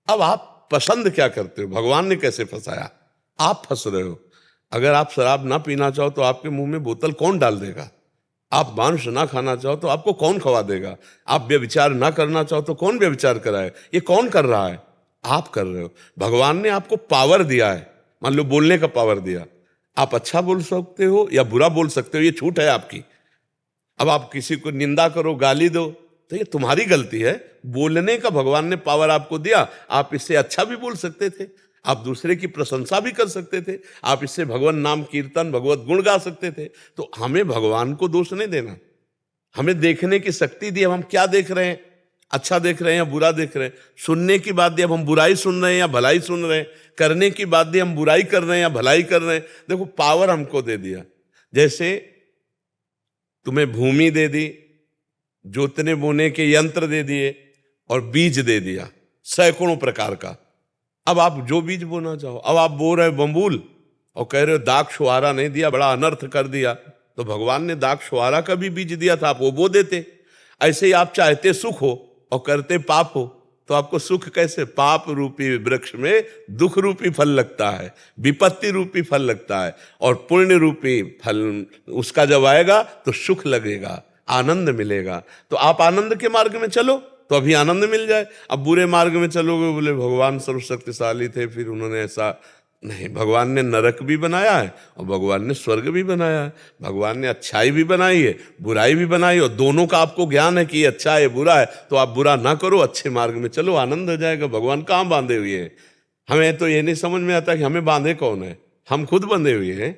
अब आप पसंद क्या करते हो? भगवान ने कैसे फंसाया? आप फंस रहे हो। अगर आप शराब ना पीना चाहो तो आपके मुंह में बोतल कौन डाल देगा? आप मांस ना खाना चाहो तो आपको कौन खवा देगा? आप व्यभिचार ना करना चाहो तो कौन व्यभिचार कराए? ये कौन कर रहा है? आप कर रहे हो। भगवान ने आपको पावर दिया है, मान लो बोलने का पावर दिया। आप अच्छा बोल सकते हो या बुरा बोल सकते हो, ये छूट है आपकी। अब आप किसी को निंदा करो, गाली दो, तो ये तुम्हारी गलती है। बोलने का भगवान ने पावर आपको दिया। आप इससे अच्छा भी बोल सकते थे, आप दूसरे की प्रशंसा भी कर सकते थे, आप इससे भगवान नाम कीर्तन, भगवत गुण गा सकते थे। तो हमें भगवान को दोष नहीं देना। हमें देखने की शक्ति दी। अब हम क्या देख रहे हैं, अच्छा देख रहे हैं या बुरा देख रहे हैं? सुनने की बात दी, अब हम बुराई सुन रहे हैं या भलाई सुन रहे हैं? करने की बात दी, हम बुराई कर रहे हैं या भलाई कर रहे हैं? देखो, पावर हमको दे दिया। जैसे तुम्हें भूमि दे दी, जोतने बोने के यंत्र दे दिए, और बीज दे दिया सैकड़ों प्रकार का। अब आप जो बीज बोना चाहो, अब आप बो रहे बम्बूल और कह रहे हो दाग छुहारा नहीं दिया, बड़ा अनर्थ कर दिया। तो भगवान ने दाग छुहारा का भी बीज दिया था, आप वो बो देते। ऐसे ही आप चाहते सुख हो और करते पाप हो, तो आपको सुख कैसे? पाप रूपी वृक्ष में दुख रूपी फल लगता है, विपत्ति रूपी फल लगता है, और पुण्य रूपी फल उसका जब आएगा तो सुख लगेगा। आनंद मिलेगा। तो आप आनंद के मार्ग में चलो तो अभी आनंद मिल जाए। अब बुरे मार्ग में चलोगे, बोले भगवान सर्वशक्तिशाली थे फिर उन्होंने ऐसा नहीं। भगवान ने नरक भी बनाया है और भगवान ने स्वर्ग भी बनाया है। भगवान ने अच्छाई भी बनाई है, बुराई भी बनाई, और दोनों का आपको ज्ञान है कि ये अच्छा है बुरा है, तो आप बुरा ना करो, अच्छे मार्ग में चलो, आनंद हो जाएगा। भगवान कहाँ बांधे हुए हैं? हमें तो ये नहीं समझ में आता कि हमें बांधे कौन है। हम खुद बंधे हुए हैं।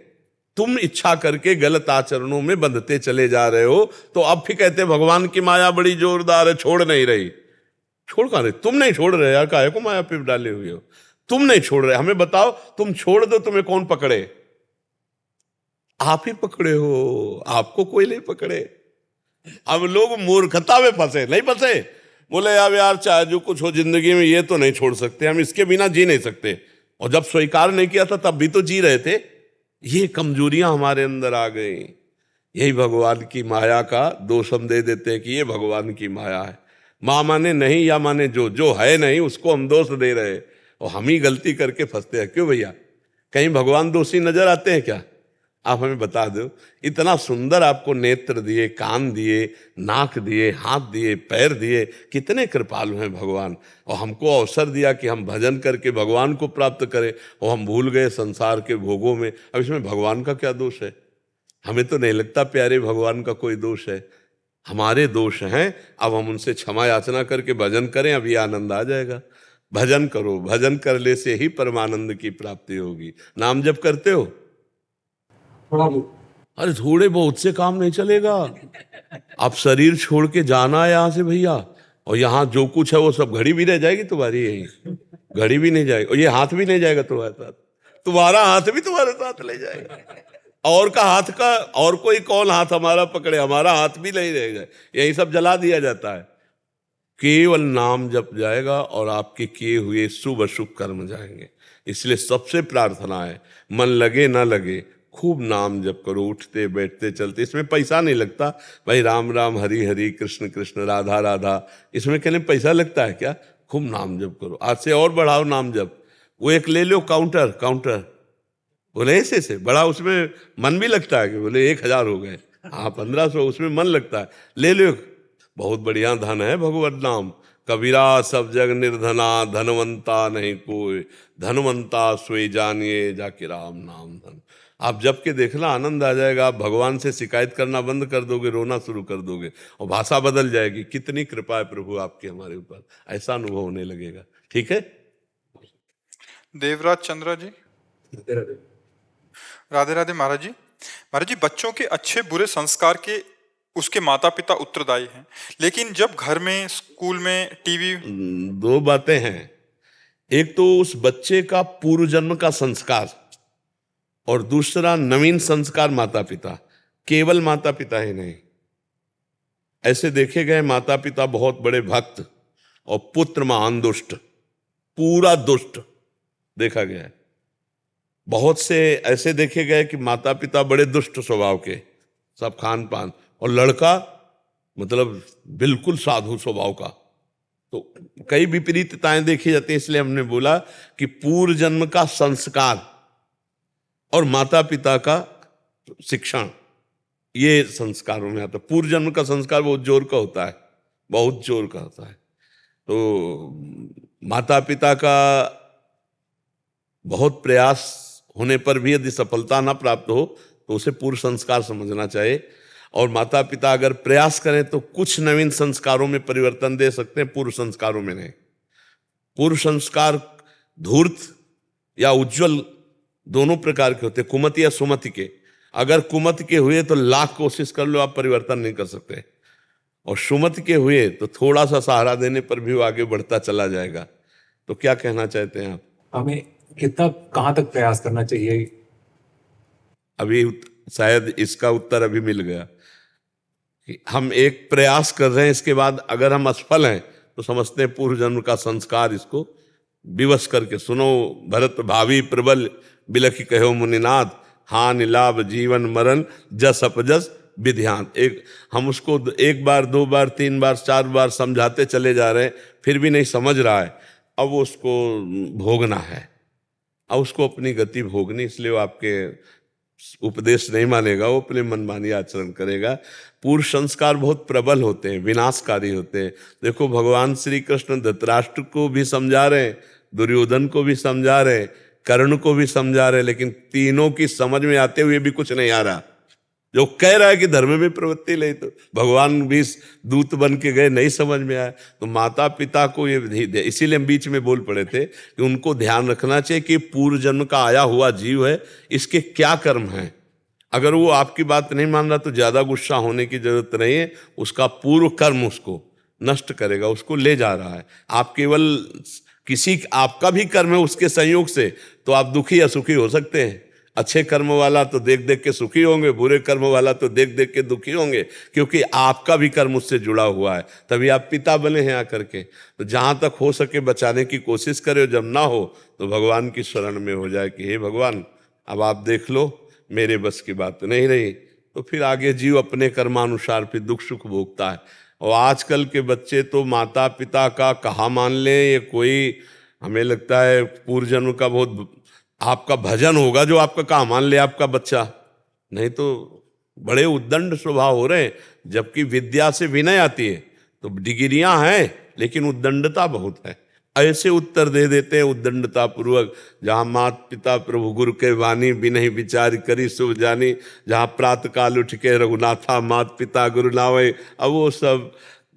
तुम इच्छा करके गलत आचरणों में बंधते चले जा रहे हो, तो अब फिर कहते हैं भगवान की माया बड़ी जोरदार है, छोड़ नहीं रही। छोड़ कहां रहे? तुम नहीं छोड़ रहे यार, काहे को माया पे डाले हुए हो? तुम नहीं छोड़ रहे। हमें बताओ, तुम छोड़ दो, तुम्हें कौन पकड़े? आप ही पकड़े हो, आपको कोई नहीं पकड़े। अब लोग मूर्खता में फंसे, नहीं फंसे? बोले अब यार चाहे जो कुछ हो जिंदगी में, ये तो नहीं छोड़ सकते, हम इसके बिना जी नहीं सकते। और जब स्वीकार नहीं किया था तब भी तो जी रहे थे। ये कमजोरियां हमारे अंदर आ गई। यही भगवान की माया का दोष हम दे देते हैं कि ये भगवान की माया है। माँ माने नहीं या माने जो, जो है नहीं उसको हम दोष दे रहे हैं, और हम ही गलती करके फंसते हैं। क्यों भैया, कहीं भगवान दोषी नजर आते हैं क्या? आप हमें बता दो। इतना सुंदर आपको नेत्र दिए, कान दिए, नाक दिए, हाथ दिए, पैर दिए, कितने कृपालु हैं भगवान। और हमको अवसर दिया कि हम भजन करके भगवान को प्राप्त करें, और हम भूल गए संसार के भोगों में। अब इसमें भगवान का क्या दोष है? हमें तो नहीं लगता प्यारे भगवान का कोई दोष है। हमारे दोष हैं। अब हम उनसे क्षमा याचना करके भजन करें, अभी आनंद आ जाएगा। भजन करो, भजन करने से ही परमानंद की प्राप्ति होगी। नाम जप करते हो? थोड़ा बहुत। अरे थोड़े बहुत से काम नहीं चलेगा। आप शरीर छोड़ के जाना है यहाँ से भैया, और यहाँ जो कुछ है वो सब, घड़ी भी रह जाएगी तुम्हारी यहीं, घड़ी भी नहीं जाएगी, और ये हाथ भी नहीं जाएगा तुम्हारे साथ, तुम्हारा हाथ भी तुम्हारे साथ ले जाएगा। और का हाथ का, और कोई कौन हाथ हमारा पकड़े? हमारा हाथ भी नहीं रहेगा, यही सब जला दिया जाता है। केवल नाम जप जाएगा और आपके किए हुए शुभ अशुभ कर्म जाएंगे। इसलिए सबसे प्रार्थना है, मन लगे ना लगे, खूब नाम जप करो, उठते बैठते चलते। इसमें पैसा नहीं लगता भाई, राम राम हरि हरि कृष्ण कृष्ण राधा राधा, इसमें कहने पैसा लगता है क्या? खूब नाम जप करो। आज से और बढ़ाओ नाम जप। वो एक ले लो काउंटर, बोले ऐसे बड़ा, उसमें मन भी लगता है कि बोले 1000 हो गए, हाँ 1500, उसमें मन लगता है, ले लो। बहुत बढ़िया धन है भगवत नाम। कबीरा सब जग निर्धना, धनवंता नहीं कोई, धनवंता सोई जानिए जाके राम नाम धन। आप जब के देखना, आनंद आ जाएगा। आप भगवान से शिकायत करना बंद कर दोगे, रोना शुरू कर दोगे, और भाषा बदल जाएगी। कितनी कृपा है प्रभु आपकी हमारे ऊपर, ऐसा अनुभव होने लगेगा। ठीक है। देवराज चंद्रा जी, राधे राधे। महाराज जी, बच्चों के अच्छे बुरे संस्कार के उसके माता पिता उत्तरदायी हैं, लेकिन जब घर में, स्कूल में, टीवी। दो बातें हैं। एक तो उस बच्चे का पूर्व जन्म का संस्कार, और दूसरा नवीन संस्कार माता पिता। केवल माता पिता ही नहीं, ऐसे देखे गए माता पिता बहुत बड़े भक्त और पुत्र महान दुष्ट, पूरा दुष्ट देखा गया है। बहुत से ऐसे देखे गए कि माता पिता बड़े दुष्ट स्वभाव के, सब खान पान, और लड़का मतलब बिल्कुल साधु स्वभाव का। तो कई विपरीतताएं देखी जाती हैं। इसलिए हमने बोला कि पूर्व जन्म का संस्कार और माता पिता का शिक्षण, ये संस्कारों में आता है। पूर्व जन्म का संस्कार बहुत जोर का होता है, बहुत जोर का होता है। तो माता पिता का बहुत प्रयास होने पर भी यदि सफलता ना प्राप्त हो तो उसे पूर्व संस्कार समझना चाहिए। और माता पिता अगर प्रयास करें तो कुछ नवीन संस्कारों में परिवर्तन दे सकते हैं, पूर्व संस्कारों में नहीं। पूर्व संस्कार धूर्त या उज्जवल दोनों प्रकार के होते हैं, कुमति या सुमति के। अगर कुमति के हुए तो लाख कोशिश कर लो, आप परिवर्तन नहीं कर सकते, और सुमति के हुए तो थोड़ा सा सहारा देने पर भी वो आगे बढ़ता चला जाएगा। तो क्या कहना चाहते हैं आप? हमें कितना, कहाँ तक प्रयास करना चाहिए? अभी शायद इसका उत्तर अभी मिल गया कि हम एक प्रयास कर रहे हैं, इसके बाद अगर हम असफल हैं तो समझते हैं पूर्व जन्म का संस्कार। इसको विवश करके सुनो, भरत भावी प्रबल बिलखि कहो मुनिनाथ, हानि लाभ जीवन मरण जस अपजस विध्यान। एक हम उसको 1 बार 2 बार 3 बार 4 बार समझाते चले जा रहे हैं, फिर भी नहीं समझ रहा है। अब उसको भोगना है, अब उसको अपनी गति भोगनी, इसलिए वो आपके उपदेश नहीं मानेगा, वो अपने मनमानी आचरण करेगा। पूर्व संस्कार बहुत प्रबल होते हैं, विनाशकारी होते हैं। देखो भगवान श्री कृष्ण धृतराष्ट्र को भी समझा रहे हैं, दुर्योधन को भी समझा रहे हैं, कर्ण को भी समझा रहे हैं, लेकिन तीनों की समझ में आते हुए भी कुछ नहीं आ रहा। जो कह रहा है कि धर्म में प्रवृत्ति ले, तो भगवान भी दूत बन के गए, नहीं समझ में आया। तो माता पिता को ये, इसीलिए हम बीच में बोल पड़े थे कि उनको ध्यान रखना चाहिए कि पूर्व जन्म का आया हुआ जीव है, इसके क्या कर्म हैं। अगर वो आपकी बात नहीं मान रहा तो ज्यादा गुस्सा होने की जरूरत नहीं है, उसका पूर्व कर्म उसको नष्ट करेगा, उसको ले जा रहा है। आप केवल आपका भी कर्म है उसके संयोग से, तो आप दुखी या सुखी हो सकते हैं। अच्छे कर्म वाला तो देख देख के सुखी होंगे, बुरे कर्म वाला तो देख देख के दुखी होंगे, क्योंकि आपका भी कर्म उससे जुड़ा हुआ है, तभी आप पिता बने हैं आकर के। तो जहां तक हो सके बचाने की कोशिश करें, जब ना हो तो भगवान की शरण में हो जाए कि हे भगवान अब आप देख लो, मेरे बस की बात नहीं रही। तो फिर आगे जीव अपने कर्मानुसार फिर दुख सुख भोगता है। और आजकल के बच्चे तो माता पिता का कहा मान ले, ये कोई हमें लगता है पूर्व जन्म का बहुत आपका भजन होगा जो आपका कहा मान ले आपका बच्चा, नहीं तो बड़े उद्दंड स्वभाव हो रहे हैं। जबकि विद्या से विनय आती है, तो डिग्रियां हैं लेकिन उद्दंडता बहुत है। ऐसे उत्तर दे देते हैं उद्दंडता पूर्वक, जहाँ मात पिता प्रभु गुरु के वाणी बिनहि विचार करी शुभ जानी, जहाँ प्रातः काल उठ के रघुनाथा मात पिता गुरु नावे। अब वो सब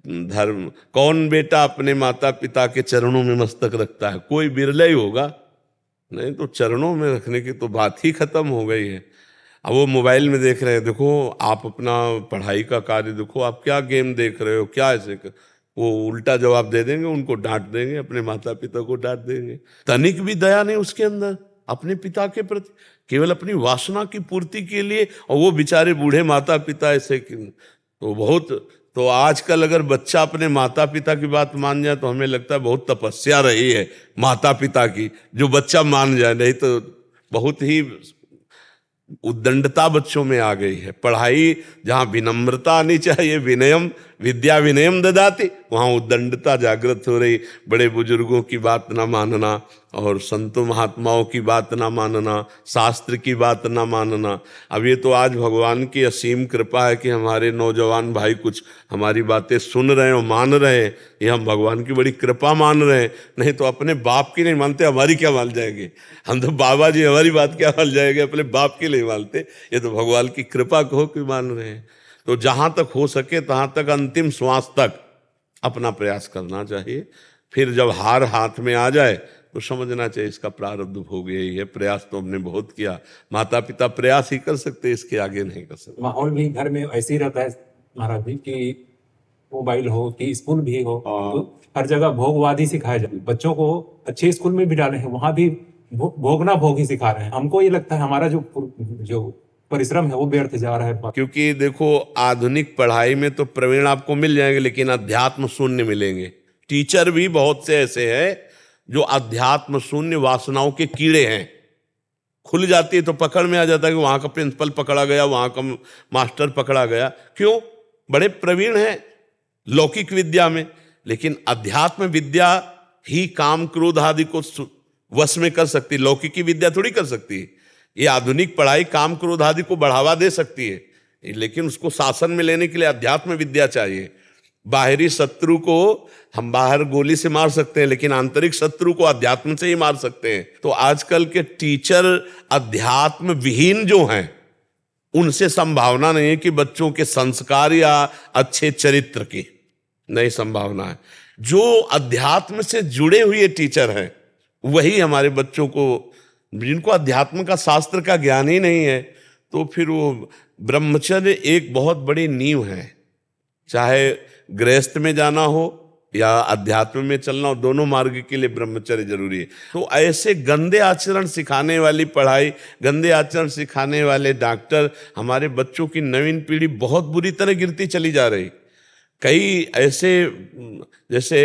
धर्म, कौन बेटा अपने माता पिता के चरणों में मस्तक रखता है? कोई बिरला ही होगा, नहीं तो चरणों में रखने की तो बात ही खत्म हो गई है। अब वो मोबाइल में देख रहे हैं, देखो आप अपना पढ़ाई का कार्य देखो, आप क्या गेम देख रहे हो, क्या ऐसे वो उल्टा जवाब दे देंगे, उनको डांट देंगे, अपने माता पिता को डांट देंगे। तनिक भी दया नहीं उसके अंदर अपने पिता के प्रति, केवल अपनी वासना की पूर्ति के लिए। और वो बेचारे बूढ़े माता पिता ऐसे तो बहुत, तो आजकल अगर बच्चा अपने माता पिता की बात मान जाए तो हमें लगता है बहुत तपस्या रही है माता पिता की, जो बच्चा मान जाए, नहीं तो बहुत ही उद्दंडता बच्चों में आ गई है। पढ़ाई जहाँ विनम्रता आनी चाहिए, विनयम विद्या विनयम ददाति, वहाँ उद्दंडता जागृत हो रही। बड़े बुजुर्गों की बात ना मानना, और संतों महात्माओं की बात ना मानना, शास्त्र की बात ना मानना। अब ये तो आज भगवान की असीम कृपा है कि हमारे नौजवान भाई कुछ हमारी बातें सुन रहे हैं और मान रहे हैं, ये हम भगवान की बड़ी कृपा मान रहे हैं। नहीं तो अपने बाप की नहीं मानते, हमारी क्या मान जाएंगे? हम तो बाबा जी हमारी बात क्या मान जाएंगे, अपने बाप की नहीं मानते। ये तो भगवान की कृपा कहो कि मान रहे हैं। तो जहाँ तक हो सके तहाँ तक अंतिम श्वास तक अपना प्रयास करना चाहिए। फिर जब हार हाथ में आ जाए तो समझना चाहिए इसका प्रारब्ध भोग यही है। प्रयास तो हमने बहुत किया, माता पिता प्रयास ही कर सकते, इसके आगे नहीं कर सकते। माहौल भी घर में ऐसे ही रहता है महाराज जी कि मोबाइल हो कि स्कूल भी हो, तो हर जगह भोगवाद ही सिखाया जाए। बच्चों को अच्छे स्कूल में भी डाले हैं, वहां भी भोगना भोग ही सिखा रहे हैं। हमको ये लगता है हमारा जो परिश्रम है वो व्यर्थ जा रहा है। क्योंकि देखो आधुनिक पढ़ाई में तो प्रवीण आपको मिल जाएंगे, लेकिन अध्यात्म शून्य मिलेंगे। टीचर भी बहुत से ऐसे हैं जो अध्यात्म शून्य वासनाओं के कीड़े हैं। खुल जाती है तो पकड़ में आ जाता है कि वहां का प्रिंसिपल पकड़ा गया, वहां का मास्टर पकड़ा गया। क्यों? बड़े प्रवीण हैं लौकिक विद्या में, लेकिन अध्यात्म विद्या ही काम क्रोध आदि को वश में कर सकती है, लौकिकी विद्या थोड़ी कर सकती है। ये आधुनिक पढ़ाई काम क्रोध आदि को बढ़ावा दे सकती है, लेकिन उसको शासन में लेने के लिए अध्यात्म विद्या चाहिए। बाहरी शत्रु को हम बाहर गोली से मार सकते हैं, लेकिन आंतरिक शत्रु को अध्यात्म से ही मार सकते हैं। तो आजकल के टीचर अध्यात्म विहीन जो हैं, उनसे संभावना नहीं है कि बच्चों के संस्कार या अच्छे चरित्र की नहीं संभावना है। जो अध्यात्म से जुड़े हुए टीचर हैं वही हमारे बच्चों को, जिनको अध्यात्म का शास्त्र का ज्ञान ही नहीं है, तो फिर वो ब्रह्मचर्य एक बहुत बड़ी नींव है। चाहे गृहस्थ में जाना हो या अध्यात्म में चलना हो, दोनों मार्ग के लिए ब्रह्मचर्य जरूरी है। तो ऐसे गंदे आचरण सिखाने वाली पढ़ाई, गंदे आचरण सिखाने वाले डॉक्टर, हमारे बच्चों की नवीन पीढ़ी बहुत बुरी तरह गिरती चली जा रही। कई ऐसे जैसे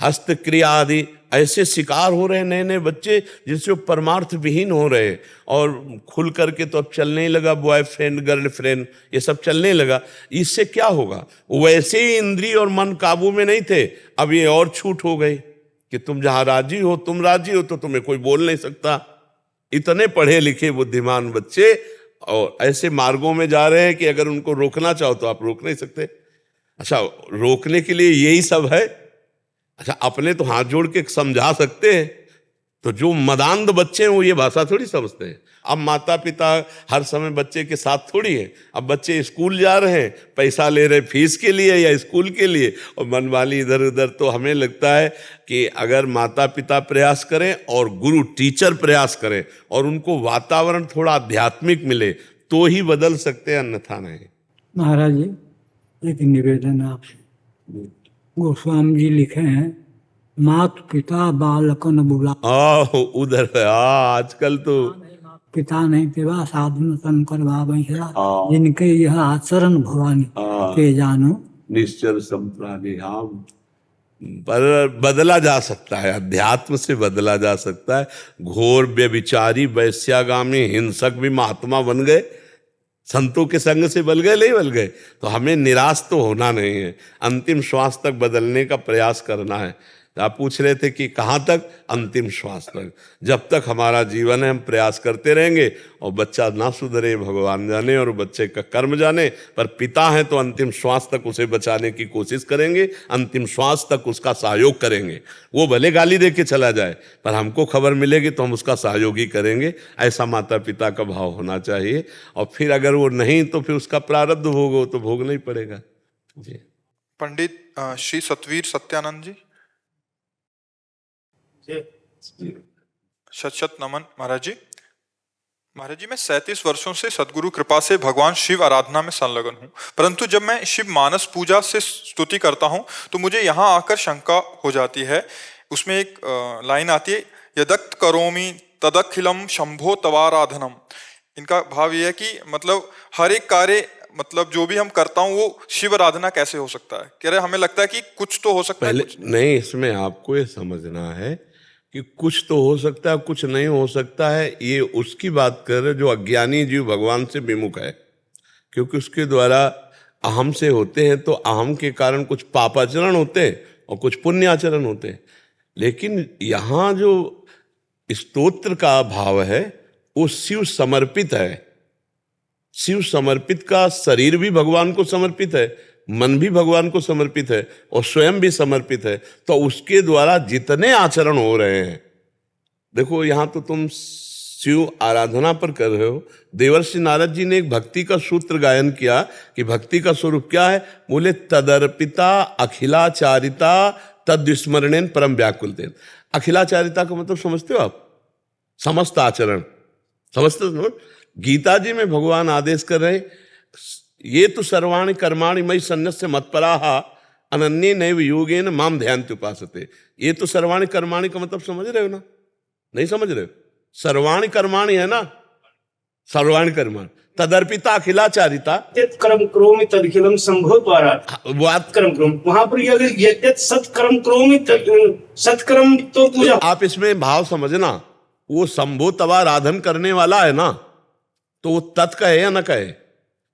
हस्तक्रिया आदि ऐसे शिकार हो रहे हैं नए नए बच्चे, जिनसे वो परमार्थ विहीन हो रहे हैं। और खुल करके तो अब चलने ही लगा बॉयफ्रेंड गर्लफ्रेंड, ये सब चलने लगा। इससे क्या होगा? वैसे ही इंद्रिय और मन काबू में नहीं थे, अब ये और छूट हो गई कि तुम जहां राजी हो, तुम राजी हो तो तुम्हें कोई बोल नहीं सकता। इतने पढ़े लिखे बुद्धिमान बच्चे और ऐसे मार्गों में जा रहे हैं कि अगर उनको रोकना चाहो तो आप रोक नहीं सकते। अच्छा, रोकने के लिए यही सब है? अच्छा, अपने तो हाथ जोड़ के समझा सकते हैं, तो जो मदान्ध बच्चे हैं वो ये भाषा थोड़ी समझते हैं। अब माता पिता हर समय बच्चे के साथ थोड़ी है। अब बच्चे स्कूल जा रहे हैं, पैसा ले रहे फीस के लिए या स्कूल के लिए, और मनमानी इधर उधर। तो हमें लगता है कि अगर माता पिता प्रयास करें और गुरु टीचर प्रयास करें और उनको वातावरण थोड़ा आध्यात्मिक मिले तो ही बदल सकते हैं, अन्यथा नहीं। महाराज जी, एक निवेदन है आपसे। गोस्वामी जी लिखे हैं, मात पिता बालकन बुला, उधर आजकल तो पिता नहीं पिवा साधन शंकर बाबा, जिनके यह आचरण भवानी के जानो निश्चल संप्राणी। हाँ, पर बदला जा सकता है, अध्यात्म से बदला जा सकता है। घोर व्यभिचारी वैश्यागामी हिंसक भी महात्मा बन गए, संतों के संग से बल गए, नहीं बल गए। तो हमें निराश तो होना नहीं है, अंतिम श्वास तक बदलने का प्रयास करना है। आप पूछ रहे थे कि कहाँ तक? अंतिम श्वास तक। जब तक हमारा जीवन है हम प्रयास करते रहेंगे, और बच्चा ना सुधरे भगवान जाने और बच्चे का कर्म जाने, पर पिता है तो अंतिम श्वास तक उसे बचाने की कोशिश करेंगे, अंतिम श्वास तक उसका सहयोग करेंगे। वो भले गाली दे के चला जाए, पर हमको खबर मिलेगी तो हम उसका सहयोग ही करेंगे। ऐसा माता पिता का भाव होना चाहिए। और फिर अगर वो नहीं तो फिर उसका प्रारब्ध भोग हो तो भोगना ही पड़ेगा जी। पंडित श्री सतवीर सत्यानंद जी। शत शत नमन महाराज जी। महाराज जी, मैं 37 वर्षों से सदगुरु कृपा से भगवान शिव आराधना में संलग्न हूँ, परंतु जब मैं शिव मानस पूजा से स्तुति करता हूँ तो मुझे यहाँ आकर शंका हो जाती है। उसमें एक लाइन आती है, यदक्त करोमि तदखिलम शंभो तवाराधनम। इनका भाव यह है कि मतलब हर एक कार्य, मतलब जो भी हम करता हूँ वो शिव आराधना कैसे हो सकता है? कह रहे हमें लगता है कि कुछ तो हो सकता है, कुछ नहीं। इसमें आपको ये समझना है कि कुछ तो हो सकता है, कुछ नहीं हो सकता है। ये उसकी बात कर रहे जो अज्ञानी जीव भगवान से विमुख है, क्योंकि उसके द्वारा अहम से होते हैं, तो अहम के कारण कुछ पापाचरण होते हैं और कुछ पुण्याचरण होते हैं। लेकिन यहाँ जो स्तोत्र का भाव है वो शिव समर्पित है। शिव समर्पित का शरीर भी भगवान को समर्पित है, मन भी भगवान को समर्पित है और स्वयं भी समर्पित है। तो उसके द्वारा जितने आचरण हो रहे हैं, देखो यहाँ तो तुम शिव आराधना पर कर रहे हो। देवर्षि नारद जी ने एक भक्ति का सूत्र गायन किया कि भक्ति का स्वरूप क्या है? बोले तदर्पिता अखिलाचारिता तद्विस्मरणेन परम व्याकुलतेन। अखिलाचारिता का मतलब समझते हो आप? समस्त आचरण, समझते हो? गीता जी में भगवान आदेश कर रहे, ये तो सर्वाणि कर्माणि मयि सन्न्यस्य मत्पराः अनन्ये नैव योगेन माम ध्यान्ति उपासते। ये तो सर्वाणि कर्माणि का मतलब समझ रहे हो ना? नहीं समझ रहे हो? सर्वाणि कर्माणि है ना, सर्वाणि कर्माणि तदर्पिता अखिलाचारिता कर्म करोमि तदखिलम संभो द्वारा बात कर्म करोमि। वहां पर ये अगर यद्यत सत्कर्म करोमि सत्कर्म तो पूजा। आप इसमें भाव समझना, वो संभो तवाराधन करने वाला है ना, तो वो तत् कहे या न कहे,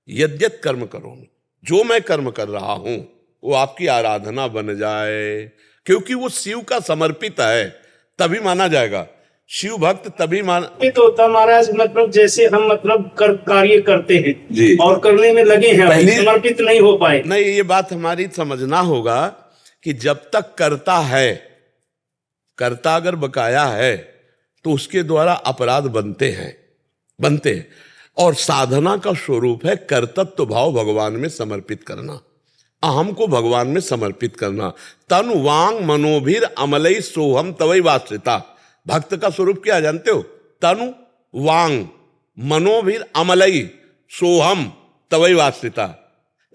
यद्यत कर्म करो, जो मैं कर्म कर रहा हूं वो आपकी आराधना बन जाए, क्योंकि वो शिव का समर्पित है, तभी माना जाएगा। शिव भक्त तभी तो होता महाराज, मतलब जैसे हम मतलब कार्य करते हैं जी, और करने में लगे हैं, समर्पित नहीं हो पाए। नहीं, ये बात हमारी समझना होगा कि जब तक करता है, कर्ता अगर बकाया है तो उसके द्वारा अपराध बनते हैं। और साधना का स्वरूप है कर्तत्व भाव भगवान में समर्पित करना, अहम को भगवान में समर्पित करना। तन वांग मनोभिर अमलई सोहम तवई वाश्रिता। भक्त का स्वरूप क्या जानते हो? तनु वांग मनोभिर अमलई सोहम तवई वाश्रिता।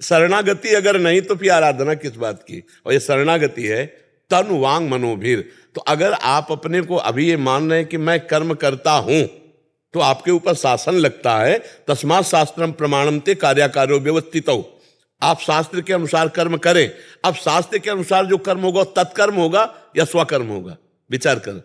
शरणागति अगर नहीं तो फिर आराधना किस बात की? और ये शरणागति है, तनु वांग मनोभिर। तो अगर आप अपने को अभी ये मान रहे हैं कि मैं कर्म करता हूं, तो आपके ऊपर शासन लगता है। तस्मात् शास्त्रम प्रमाणम ते कार्याकार्यो व्यवस्थितौ। आप शास्त्र के अनुसार कर्म करें। अब शास्त्र के अनुसार जो कर्म होगा तत्कर्म होगा या स्वकर्म होगा? विचार कर,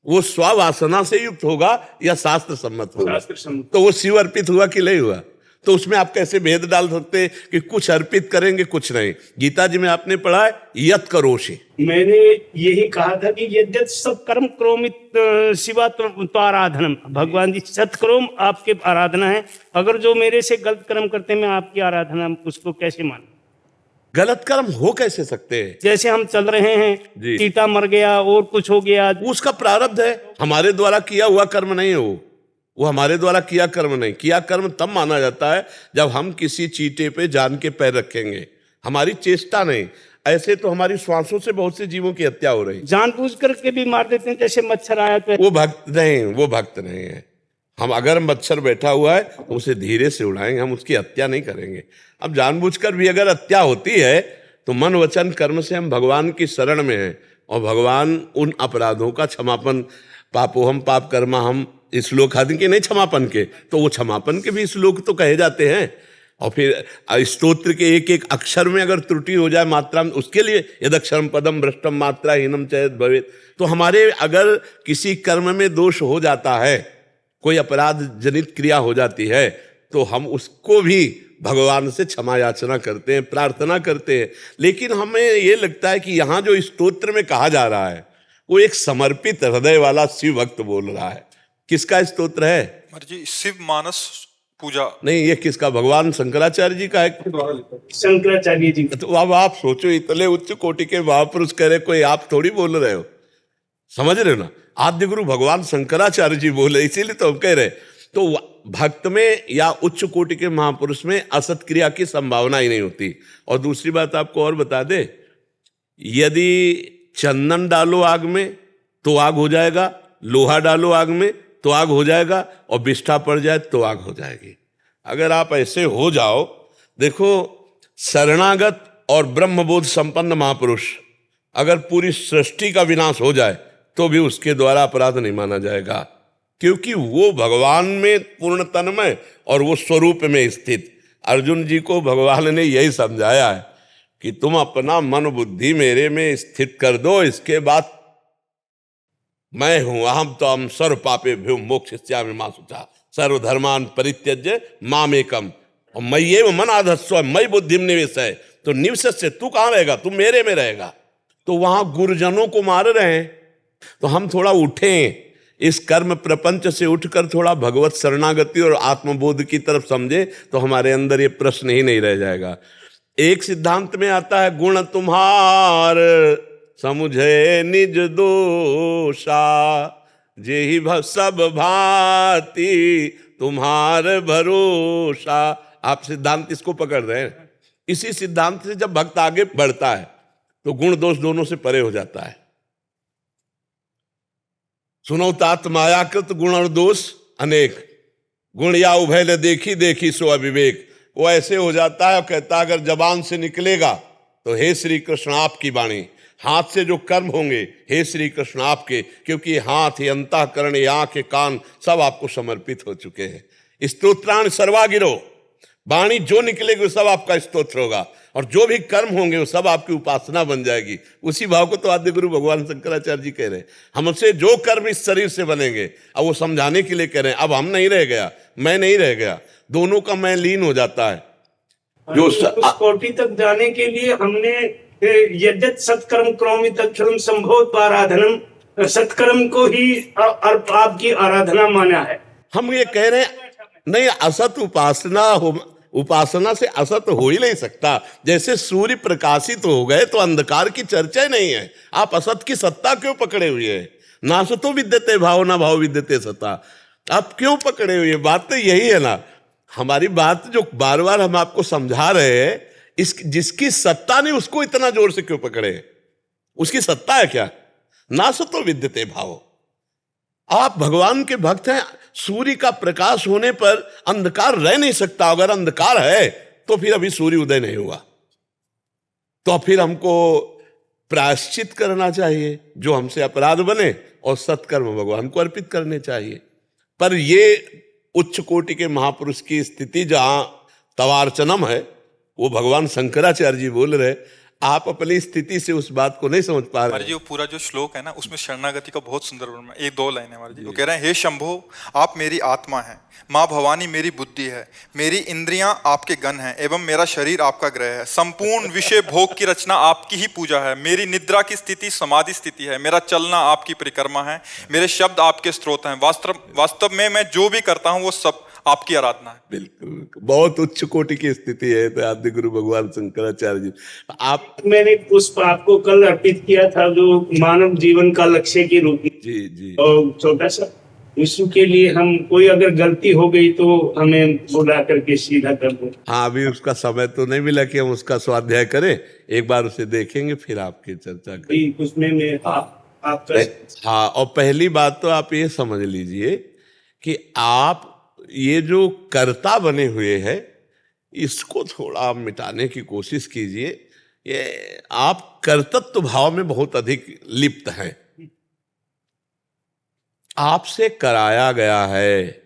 वो स्ववासना से युक्त होगा या शास्त्र सम्मत होगा? तो वो शिव अर्पित हुआ कि नहीं हुआ? तो उसमें आप कैसे भेद डाल सकते हैं कि कुछ अर्पित करेंगे कुछ नहीं। गीता जी में आपने पढ़ा है यत करोषि। मैंने यही कहा था कि यद्यत सत्कर्म करोमित शिवा तो आराधनम, भगवान जी सत्कर्म आपके आराधना है, अगर जो मेरे से गलत कर्म करते हैं मैं आपकी आराधना उसको कैसे मानूं? गलत कर्म हो कैसे सकते हैं? जैसे हम चल रहे हैं, जी। चीता मर गया और कुछ हो गया, उसका प्रारब्ध है, हमारे द्वारा किया हुआ कर्म नहीं है वो हमारे द्वारा किया कर्म नहीं। किया कर्म तब माना जाता है जब हम किसी चीटे पे जान के पैर रखेंगे, हमारी चेष्टा नहीं। ऐसे तो हमारी श्वासों से बहुत से जीवों की हत्या हो रही। जानबूझ करके भी मार देते हैं, जैसे मच्छर आया तो वो भक्त नहीं है। हम अगर मच्छर बैठा हुआ है तो उसे धीरे से उड़ाएंगे, हम उसकी हत्या नहीं करेंगे। अब जानबूझकर भी अगर हत्या होती है तो मन वचन कर्म से हम भगवान की शरण में हैं और भगवान उन अपराधों का क्षमापन, पापोहम पाप कर्मा हम श्लोक आदि के नहीं क्षमापन के, तो वो क्षमापन के भी श्लोक तो कहे जाते हैं। और फिर स्तोत्र के एक एक अक्षर में अगर त्रुटि हो जाए मात्रा में, उसके लिए यदक्षरम पदम भ्रष्टम मात्रा हीनम चेत भवेत। तो हमारे अगर किसी कर्म में दोष हो जाता है, कोई अपराध जनित क्रिया हो जाती है, तो हम उसको भी भगवान से क्षमा याचना करते हैं, प्रार्थना करते हैं। लेकिन हमें ये लगता है कि यहाँ जो स्तोत्र में कहा जा रहा है वो एक समर्पित हृदय वाला शिव भक्त बोल रहा है। किसका स्तोत्र है? महाराज जी शिव मानस पूजा नहीं, ये किसका? भगवान शंकराचार्य जी का है। शंकराचार्य जी। तो अब आप सोचो, इतने उच्च कोटि के महापुरुष कह रहे, कोई आप थोड़ी बोल रहे हो, समझ रहे हो ना? आद्य गुरु भगवान शंकराचार्य जी बोले, इसीलिए तो हम कह रहे। तो भक्त में या उच्च कोटि के महापुरुष में असत क्रिया की संभावना ही नहीं होती। और दूसरी बात आपको और बता दे, यदि चंदन डालो आग में तो आग हो जाएगा, लोहा डालो आग में तो आग हो जाएगा, और विष्ठा पड़ जाए तो आग हो जाएगी। अगर आप ऐसे हो जाओ, देखो शरणागत और ब्रह्मबोध संपन्न महापुरुष, अगर पूरी सृष्टि का विनाश हो जाए तो भी उसके द्वारा अपराध नहीं माना जाएगा, क्योंकि वो भगवान में पूर्ण तन्मय और वो स्वरूप में स्थित। अर्जुन जी को भगवान ने यही समझाया है कि तुम अपना मन बुद्धि मेरे में स्थित कर दो, इसके बाद मैं हूं अहम तो हम सर्व पापे भ्यो मोक्षयिष्यामि मा शुचा सर्वधर्मान परित्यज्य मामेकम और मय्येव मनाधत्स्व मयि बुद्धिम निवेशय। तो निवसस्य, तू कहाँ रहेगा? तू मेरे में रहेगा। तो वहां गुरुजनों को मार रहे हैं, तो हम थोड़ा उठें, इस कर्म प्रपंच से उठकर थोड़ा भगवत शरणागति और आत्मबोध की तरफ समझे, तो हमारे अंदर ये प्रश्न ही नहीं रह जाएगा। एक सिद्धांत में आता है, गुण तुम्हार समुझे निज दोषा, जेहि सब भांति तुम्हार भरोसा। आप सिद्धांत इसको पकड़ रहे हैं। इसी सिद्धांत से जब भक्त आगे बढ़ता है तो गुण दोष दोनों से परे हो जाता है। सुनो तात मायाकृत गुण और दोष अनेक, गुण या उभय ले देखी देखी सो अविवेक। वो ऐसे हो जाता है और कहता है अगर जबान से निकलेगा तो हे श्री कृष्ण आपकी वाणी, हाथ से जो कर्म होंगे हे श्री कृष्ण आपके, क्योंकि हाथ ये अंतःकरण ये आंख ये कान सब आपको समर्पित हो चुके हैं। स्तोत्रान सर्वागिरो, वाणी जो निकलेगी वो सब आपका स्तोत्र होगा, और जो भी कर्म होंगे वो सब आपकी उपासना बन जाएगी। उसी भाव को तो आद्य गुरु भगवान शंकराचार्य जी कह रहे हैं। हमसे जो कर्म इस शरीर से बनेंगे, अब वो समझाने के लिए कह रहे हैं, अब हम नहीं रह गया, मैं नहीं रह गया, दोनों का मैं लीन हो जाता है। जो उस कोटि तक जाने के लिए हमने यद्यत सत्कर्म करोमि तत्क्षरम संभव आराधनम, सत्कर्म को ही आपकी आराधना माना है। हम ये कह रहे हैं नहीं, असत उपासना से असत हो ही नहीं सकता। जैसे सूर्य प्रकाशित हो गए तो अंधकार की चर्चा ही नहीं है। आप असत की सत्ता क्यों पकड़े हुए हैं? ना सतो विद्यते भाव ना भाव विद्यते सत्ता, आप क्यों पकड़े हुए? बात तो यही है ना। हमारी बात जो बार बार हम आपको समझा रहे हैं, इस जिसकी सत्ता नहीं उसको इतना जोर से क्यों पकड़े? उसकी सत्ता है क्या? ना सतो विद्यते भाव। आप भगवान के भक्त हैं, सूर्य का प्रकाश होने पर अंधकार रह नहीं सकता। अगर अंधकार है तो फिर अभी सूर्य उदय नहीं हुआ, तो फिर हमको प्रायश्चित करना चाहिए जो हमसे अपराध बने, और सत्कर्म भगवान को अर्पित करने चाहिए। पर ये उच्च कोटि के महापुरुष की स्थिति जहां तवार्चनम है, वो भगवान शंकराचार्य जी बोल रहे, आप अपनी स्थिति से उस बात को नहीं समझ पा हमारे रहे। जी वो पूरा जो श्लोक है ना उसमें शरणागति का बहुत सुंदर वर्णन है। एक दो लाइन है हमारे जी, वो कह रहे हैं, हे शंभो आप मेरी आत्मा हैं, माँ भवानी मेरी बुद्धि है, मेरी इंद्रियां आपके गण हैं एवं मेरा शरीर आपका ग्रह है, संपूर्ण विषय भोग की रचना आपकी ही पूजा है, मेरी निद्रा की स्थिति समाधि स्थिति है, मेरा चलना आपकी परिक्रमा है, मेरे शब्द आपके स्रोत हैं, वास्तव में मैं जो भी करता हूँ वो सब आपकी आराधना है। बिल्कुल बहुत उच्च कोटि की स्थिति है। तो आदि गुरु भगवान शंकराचार्य जी, आप मैंने पुष्प आपको कल अर्पित किया था जो मानव जीवन का लक्ष्य के रूप में, जी जी और छोटा सा विश्व के लिए हम कोई अगर गलती हो गई तो हमें बुला करके सीधा कर दो। हाँ, अभी उसका समय तो नहीं मिला कि हम उसका स्वाध्याय करें, एक बार उसे देखेंगे फिर आपकी चर्चा करें। उसमें मैं आपका हाँ, और पहली बात तो आप ये समझ लीजिए कि आप ये जो कर्ता बने हुए हैं इसको थोड़ा आप मिटाने की कोशिश कीजिए। ये आप कर्तृत्व भाव में बहुत अधिक लिप्त हैं। आपसे कराया गया है,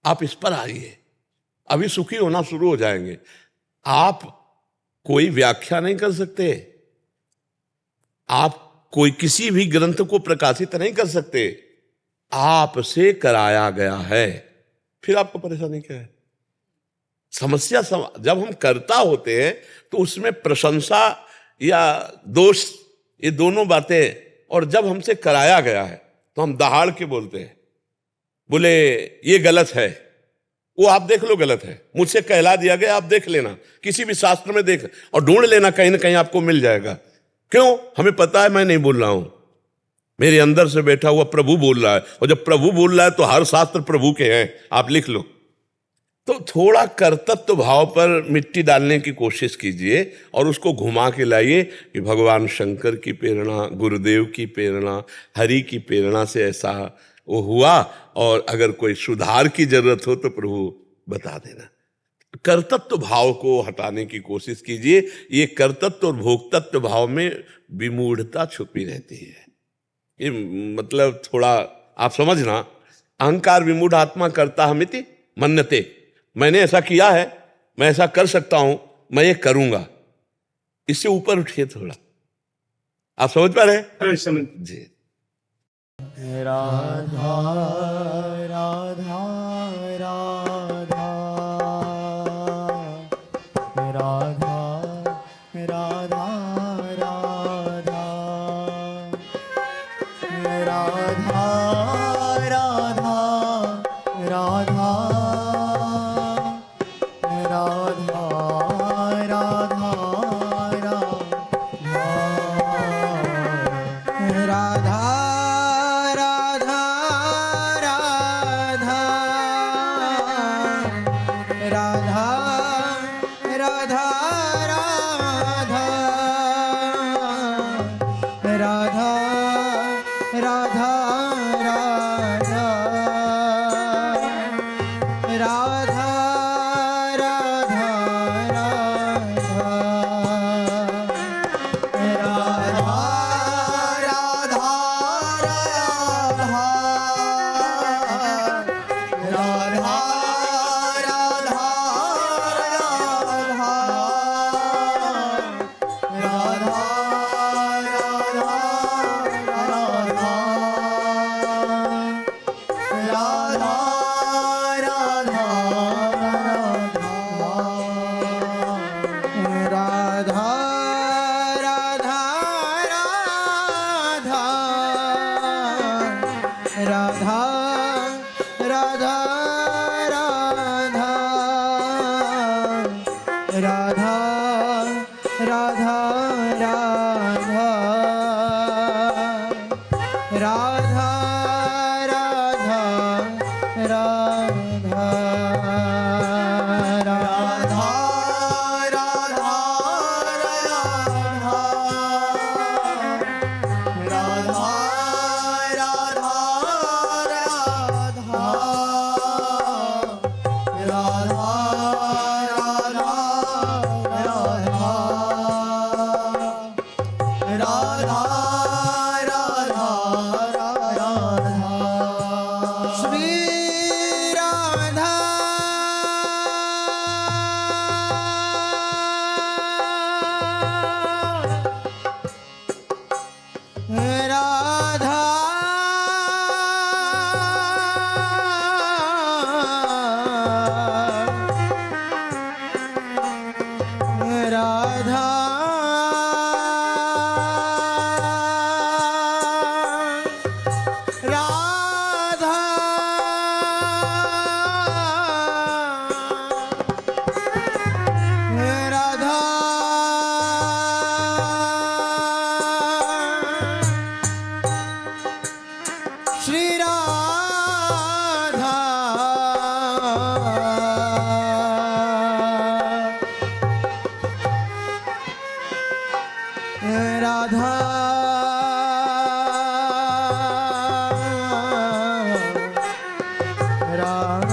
आप इस पर आइए, अभी सुखी होना शुरू हो जाएंगे। आप कोई व्याख्या नहीं कर सकते, आप कोई किसी भी ग्रंथ को प्रकाशित नहीं कर सकते, आपसे कराया गया है, फिर आपको परेशानी क्या है? समस्या जब हम कर्ता होते हैं तो उसमें प्रशंसा या दोष ये दोनों बातें, और जब हमसे कराया गया है तो हम दहाड़ के बोलते हैं, बोले ये गलत है, वो आप देख लो गलत है, मुझसे कहला दिया गया, आप देख लेना, किसी भी शास्त्र में देख और ढूंढ लेना, कहीं ना कहीं आपको मिल जाएगा। क्यों? हमें पता है मैं नहीं बोल रहा हूं, मेरे अंदर से बैठा हुआ प्रभु बोल रहा है, और जब प्रभु बोल रहा है तो हर शास्त्र प्रभु के हैं, आप लिख लो। तो थोड़ा कर्तृत्व भाव पर मिट्टी डालने की कोशिश कीजिए और उसको घुमा के लाइए कि भगवान शंकर की प्रेरणा, गुरुदेव की प्रेरणा, हरि की प्रेरणा से ऐसा वो हुआ, और अगर कोई सुधार की जरूरत हो तो प्रभु बता देना। कर्तृत्व भाव को हटाने की कोशिश कीजिए। ये कर्तृत्व और भोक्तत्व भाव में विमूढ़ता छुपी रहती है। ये मतलब थोड़ा आप समझना, अहंकार विमूढ़ आत्मा करता हमिति मन्यते, मैंने ऐसा किया है, मैं ऐसा कर सकता हूं, मैं ये करूंगा, इससे ऊपर उठिए थोड़ा। आप समझ पा रहे हैं? समझ जी। राधा राधा राधा राधा राधा राधा राधा राधा राधा राधा राधा राधा